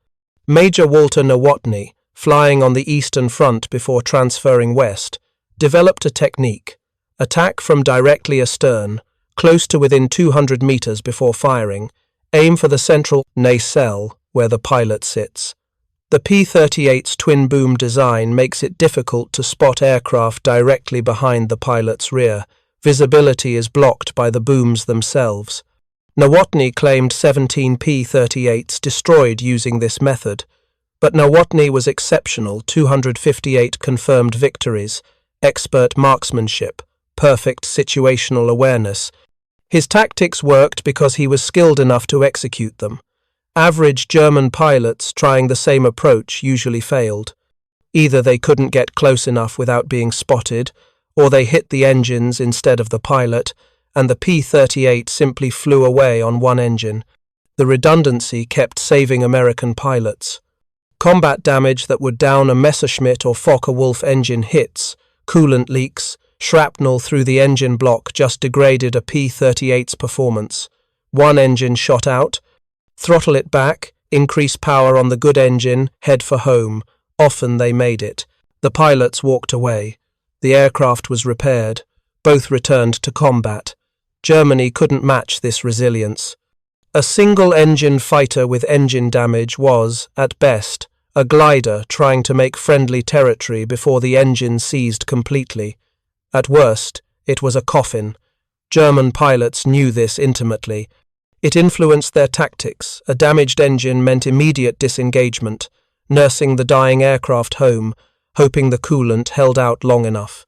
A: Major Walter Nowotny, flying on the Eastern Front before transferring west, developed a technique: attack from directly astern, close to within 200 meters before firing, aim for the central nacelle where the pilot sits. The P-38's twin-boom design makes it difficult to spot aircraft directly behind the pilot's rear. Visibility is blocked by the booms themselves. Nowotny claimed 17 P-38s destroyed using this method, but Nowotny was exceptional: 258 confirmed victories, expert marksmanship, perfect situational awareness. His tactics worked because he was skilled enough to execute them. Average German pilots trying the same approach usually failed. Either they couldn't get close enough without being spotted, or they hit the engines instead of the pilot, and the P-38 simply flew away on one engine. The redundancy kept saving American pilots. Combat damage that would down a Messerschmitt or Fokker-Wulf engine hits, coolant leaks, shrapnel through the engine block just degraded a P-38's performance. One engine shot out. Throttle it back, increase power on the good engine, head for home. Often they made it. The pilots walked away. The aircraft was repaired. Both returned to combat. Germany couldn't match this resilience. A single-engine fighter with engine damage was, at best, a glider trying to make friendly territory before the engine seized completely. At worst, it was a coffin. German pilots knew this intimately. It influenced their tactics. A damaged engine meant immediate disengagement, nursing the dying aircraft home, hoping the coolant held out long enough.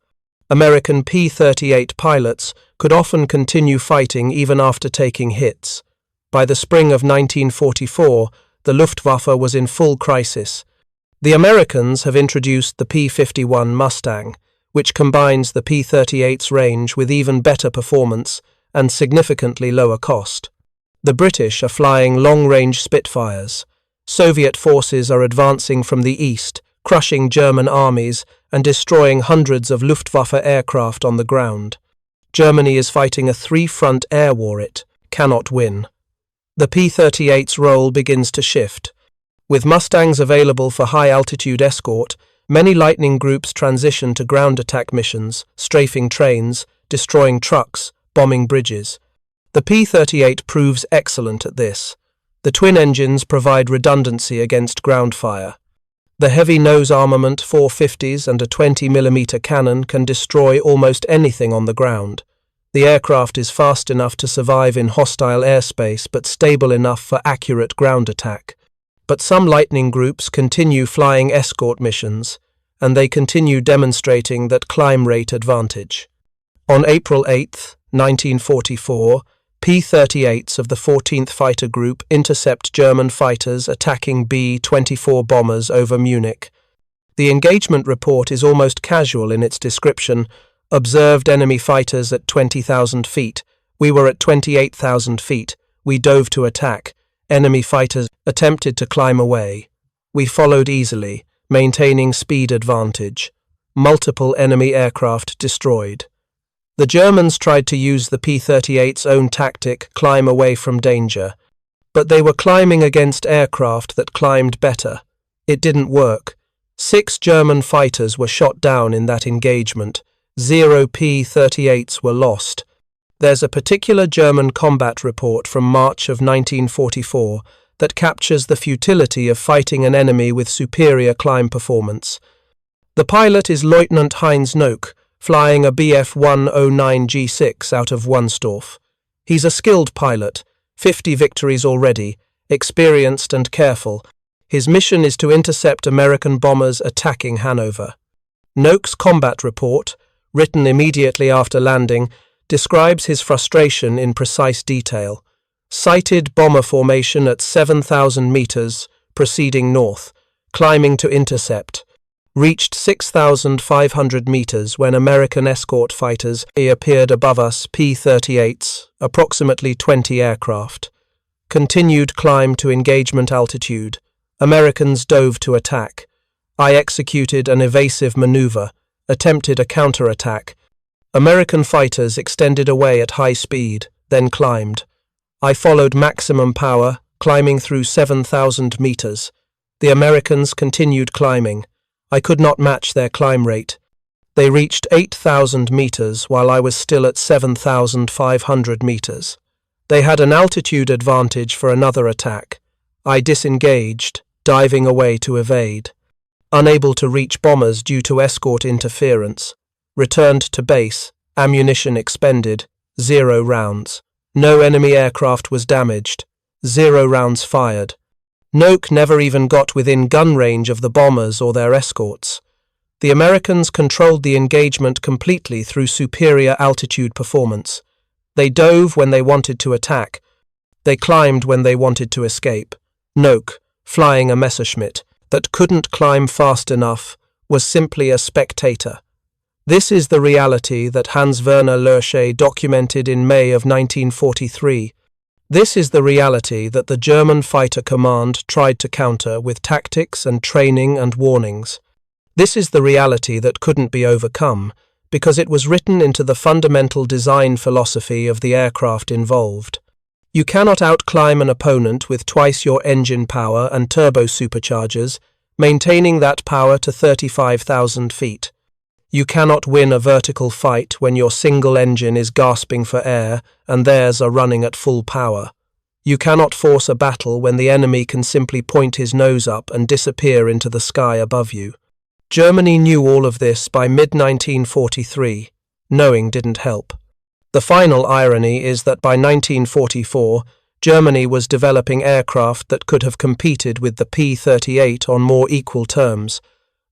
A: American P-38 pilots could often continue fighting even after taking hits. By the spring of 1944, the Luftwaffe was in full crisis. The Americans have introduced the P-51 Mustang, which combines the P-38's range with even better performance and significantly lower cost. The British are flying long-range Spitfires. Soviet forces are advancing from the east, crushing German armies and destroying hundreds of Luftwaffe aircraft on the ground. Germany is fighting a three-front air war it cannot win. The P-38's role begins to shift. With Mustangs available for high-altitude escort, many Lightning groups transition to ground attack missions, strafing trains, destroying trucks, bombing bridges. The P-38 proves excellent at this. The twin engines provide redundancy against ground fire. The heavy nose armament 450s and a 20mm cannon can destroy almost anything on the ground. The aircraft is fast enough to survive in hostile airspace but stable enough for accurate ground attack. But some Lightning groups continue flying escort missions, and they continue demonstrating that climb rate advantage. On April 8, 1944, P-38s of the 14th Fighter Group intercept German fighters attacking B-24 bombers over Munich. The engagement report is almost casual in its description. Observed enemy fighters at 20,000 feet. We were at 28,000 feet. We dove to attack. Enemy fighters attempted to climb away. We followed easily, maintaining speed advantage. Multiple enemy aircraft destroyed. The Germans tried to use the P-38's own tactic, climb away from danger. But they were climbing against aircraft that climbed better. It didn't work. 6 German fighters were shot down in that engagement. 0 P-38s were lost. There's a particular German combat report from March of 1944 that captures the futility of fighting an enemy with superior climb performance. The pilot is Lieutenant Heinz Nock, flying a Bf-109 G6 out of Wunstorf. He's a skilled pilot, 50 victories already, experienced and careful. His mission is to intercept American bombers attacking Hanover. Nock's combat report, written immediately after landing, describes his frustration in precise detail. Sighted bomber formation at 7,000 meters, proceeding north, climbing to intercept. Reached 6,500 meters when American escort fighters appeared above us, P-38s, approximately 20 aircraft. Continued climb to engagement altitude. Americans dove to attack. I executed an evasive maneuver, attempted a counterattack. American fighters extended away at high speed, then climbed. I followed maximum power, climbing through 7,000 meters. The Americans continued climbing. I could not match their climb rate. They reached 8,000 meters while I was still at 7,500 meters. They had an altitude advantage for another attack. I disengaged, diving away to evade. Unable to reach bombers due to escort interference. Returned to base, ammunition expended, 0 rounds. No enemy aircraft was damaged, 0 rounds fired. Nock never even got within gun range of the bombers or their escorts. The Americans controlled the engagement completely through superior altitude performance. They dove when they wanted to attack. They climbed when they wanted to escape. Nock, flying a Messerschmitt that couldn't climb fast enough, was simply a spectator. This is the reality that Hans-Werner Lerche documented in May of 1943. This is the reality that the German fighter command tried to counter with tactics and training and warnings. This is the reality that couldn't be overcome because it was written into the fundamental design philosophy of the aircraft involved. You cannot outclimb an opponent with twice your engine power and turbo-superchargers, maintaining that power to 35,000 feet. You cannot win a vertical fight when your single engine is gasping for air and theirs are running at full power. You cannot force a battle when the enemy can simply point his nose up and disappear into the sky above you. Germany knew all of this by mid-1943. Knowing didn't help. The final irony is that by 1944, Germany was developing aircraft that could have competed with the P-38 on more equal terms.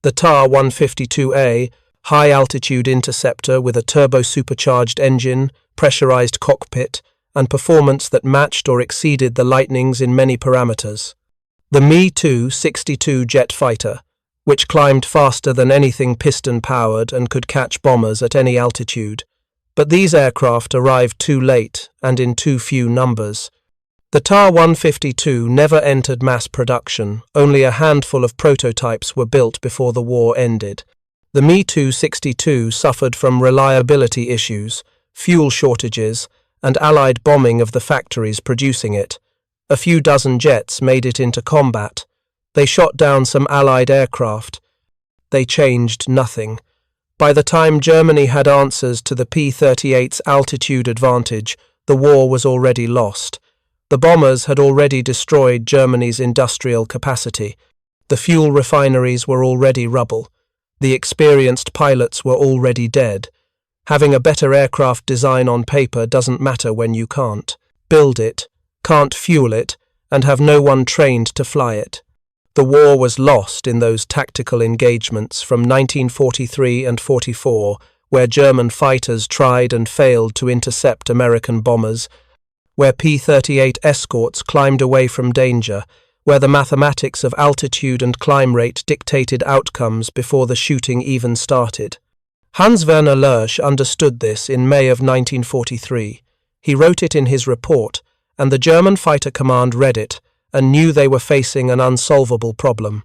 A: The TAR-152A, high-altitude interceptor with a turbo-supercharged engine, pressurized cockpit, and performance that matched or exceeded the Lightning's in many parameters. The Me-262 jet fighter, which climbed faster than anything piston-powered and could catch bombers at any altitude. But these aircraft arrived too late and in too few numbers. The TAR-152 never entered mass production, only a handful of prototypes were built before the war ended. The Me-262 suffered from reliability issues, fuel shortages, and Allied bombing of the factories producing it. A few dozen jets made it into combat. They shot down some Allied aircraft. They changed nothing. By the time Germany had answers to the P-38's altitude advantage, the war was already lost. The bombers had already destroyed Germany's industrial capacity. The fuel refineries were already rubble. The experienced pilots were already dead. Having a better aircraft design on paper doesn't matter when you can't build it, can't fuel it, and have no one trained to fly it. The war was lost in those tactical engagements from 1943 and 44, where German fighters tried and failed to intercept American bombers, where P-38 escorts climbed away from danger, where the mathematics of altitude and climb rate dictated outcomes before the shooting even started. Hans-Werner Lersch understood this in May of 1943. He wrote it in his report, and the German Fighter Command read it and knew they were facing an unsolvable problem.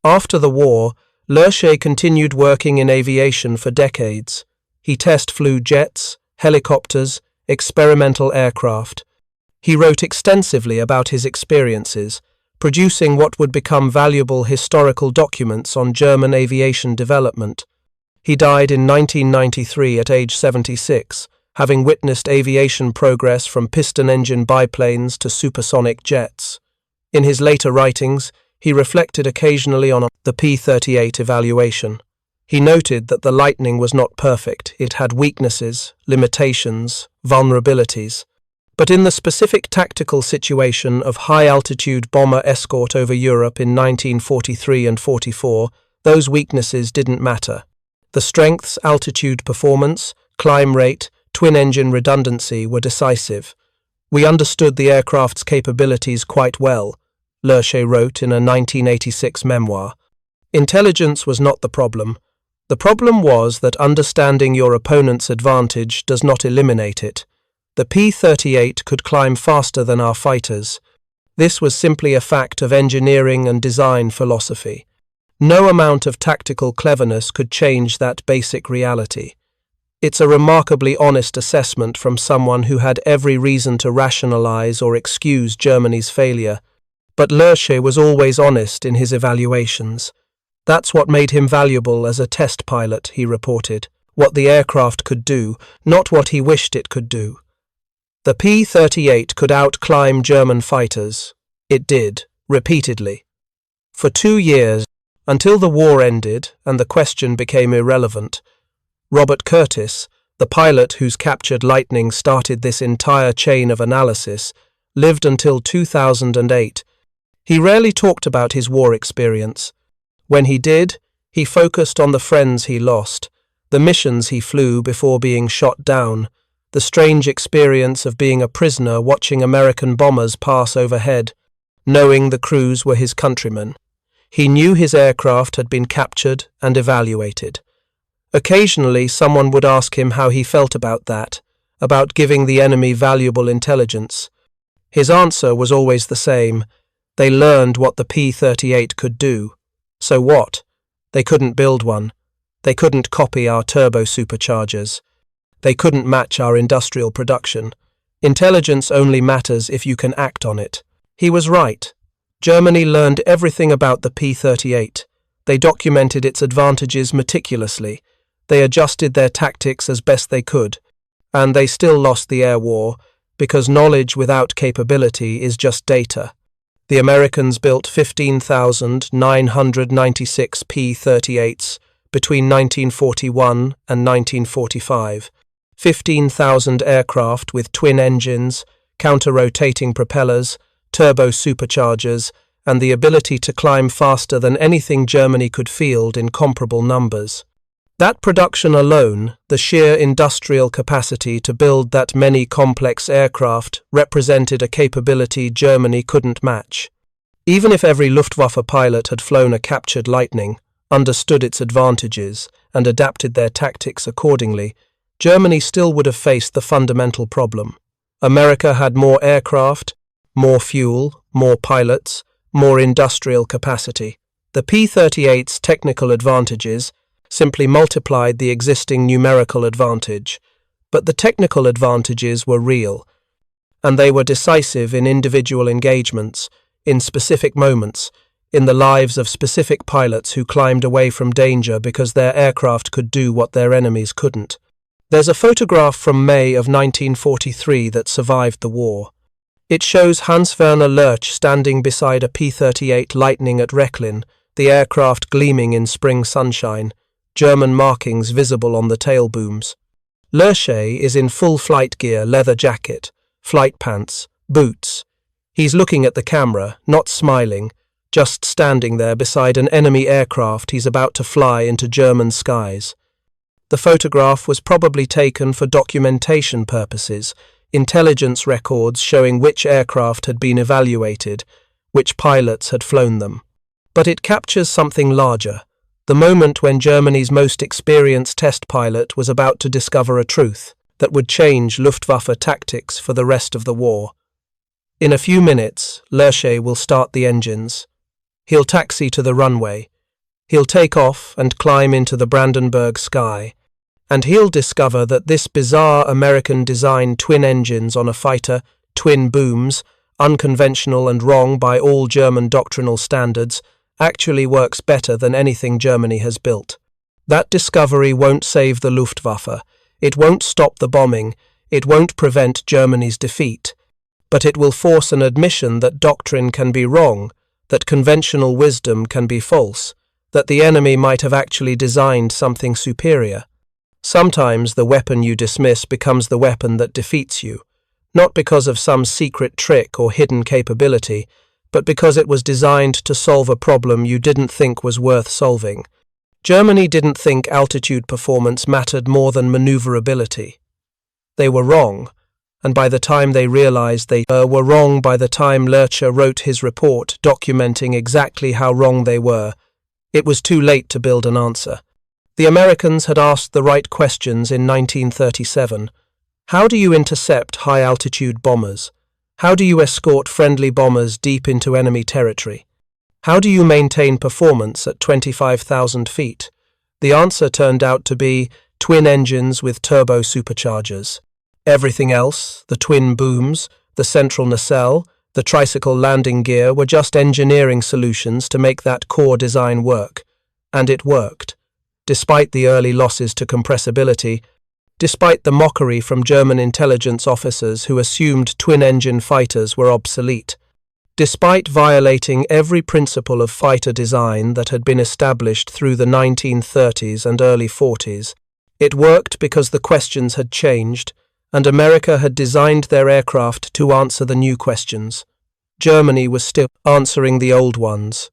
A: After the war, Lersch continued working in aviation for decades. He test-flew jets, helicopters, experimental aircraft. He wrote extensively about his experiences, producing what would become valuable historical documents on German aviation development. He died in 1993 at age 76, having witnessed aviation progress from piston-engine biplanes to supersonic jets. In his later writings, he reflected occasionally on the P-38 evaluation. He noted that the Lightning was not perfect. It had weaknesses, limitations, vulnerabilities. But in the specific tactical situation of high-altitude bomber escort over Europe in 1943 and 44, those weaknesses didn't matter. The strengths, altitude performance, climb rate, twin-engine redundancy were decisive. We understood the aircraft's capabilities quite well, Lersch wrote in a 1986 memoir. Intelligence was not the problem. The problem was that understanding your opponent's advantage does not eliminate it. The P-38 could climb faster than our fighters. This was simply a fact of engineering and design philosophy. No amount of tactical cleverness could change that basic reality. It's a remarkably honest assessment from someone who had every reason to rationalize or excuse Germany's failure. But Lersch was always honest in his evaluations. That's what made him valuable as a test pilot, he reported. What the aircraft could do, not what he wished it could do. The P-38 could outclimb German fighters. It did, repeatedly. For 2 years, until the war ended and the question became irrelevant. Robert Curtis, the pilot whose captured Lightning started this entire chain of analysis, lived until 2008. He rarely talked about his war experience. When he did, he focused on the friends he lost, the missions he flew before being shot down, the strange experience of being a prisoner watching American bombers pass overhead, knowing the crews were his countrymen. He knew his aircraft had been captured and evaluated. Occasionally, someone would ask him how he felt about that, about giving the enemy valuable intelligence. His answer was always the same. They learned what the P-38 could do. So what? They couldn't build one. They couldn't copy our turbo-superchargers. They couldn't match our industrial production. Intelligence only matters if you can act on it. He was right. Germany learned everything about the P-38. They documented its advantages meticulously. They adjusted their tactics as best they could. And they still lost the air war, because knowledge without capability is just data. The Americans built 15,996 P-38s between 1941 and 1945. 15,000 aircraft with twin engines, counter-rotating propellers, turbo-superchargers, and the ability to climb faster than anything Germany could field in comparable numbers. That production alone, the sheer industrial capacity to build that many complex aircraft, represented a capability Germany couldn't match. Even if every Luftwaffe pilot had flown a captured Lightning, understood its advantages, and adapted their tactics accordingly, Germany still would have faced the fundamental problem. America had more aircraft, more fuel, more pilots, more industrial capacity. The P-38's technical advantages simply multiplied the existing numerical advantage, but the technical advantages were real, and they were decisive in individual engagements, in specific moments, in the lives of specific pilots who climbed away from danger because their aircraft could do what their enemies couldn't. There's a photograph from May of 1943 that survived the war. It shows Hans-Werner Lerch standing beside a P-38 Lightning at Rechlin, the aircraft gleaming in spring sunshine, German markings visible on the tail booms. Lerch is in full flight gear, leather jacket, flight pants, boots. He's looking at the camera, not smiling, just standing there beside an enemy aircraft he's about to fly into German skies. The photograph was probably taken for documentation purposes, intelligence records showing which aircraft had been evaluated, which pilots had flown them. But it captures something larger, the moment when Germany's most experienced test pilot was about to discover a truth that would change Luftwaffe tactics for the rest of the war. In a few minutes, Lerch will start the engines. He'll taxi to the runway. He'll take off and climb into the Brandenburg sky. And he'll discover that this bizarre American-designed twin engines on a fighter, twin booms, unconventional and wrong by all German doctrinal standards, actually works better than anything Germany has built. That discovery won't save the Luftwaffe. It won't stop the bombing. It won't prevent Germany's defeat. But it will force an admission that doctrine can be wrong, that conventional wisdom can be false, that the enemy might have actually designed something superior. Sometimes the weapon you dismiss becomes the weapon that defeats you, not because of some secret trick or hidden capability, but because it was designed to solve a problem you didn't think was worth solving. Germany didn't think altitude performance mattered more than maneuverability. They were wrong, and by the time they realized they were wrong, by the time Lerch wrote his report documenting exactly how wrong they were, it was too late to build an answer. The Americans had asked the right questions in 1937. How do you intercept high-altitude bombers? How do you escort friendly bombers deep into enemy territory? How do you maintain performance at 25,000 feet? The answer turned out to be twin engines with turbo-superchargers. Everything else, the twin booms, the central nacelle, the tricycle landing gear, were just engineering solutions to make that core design work. And it worked. Despite the early losses to compressibility, despite the mockery from German intelligence officers who assumed twin-engine fighters were obsolete, despite violating every principle of fighter design that had been established through the 1930s and early 40s, it worked because the questions had changed, and America had designed their aircraft to answer the new questions. Germany was still answering the old ones.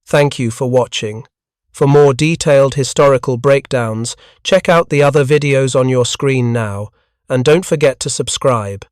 A: Thank you for watching. For more detailed historical breakdowns, check out the other videos on your screen now, and don't forget to subscribe.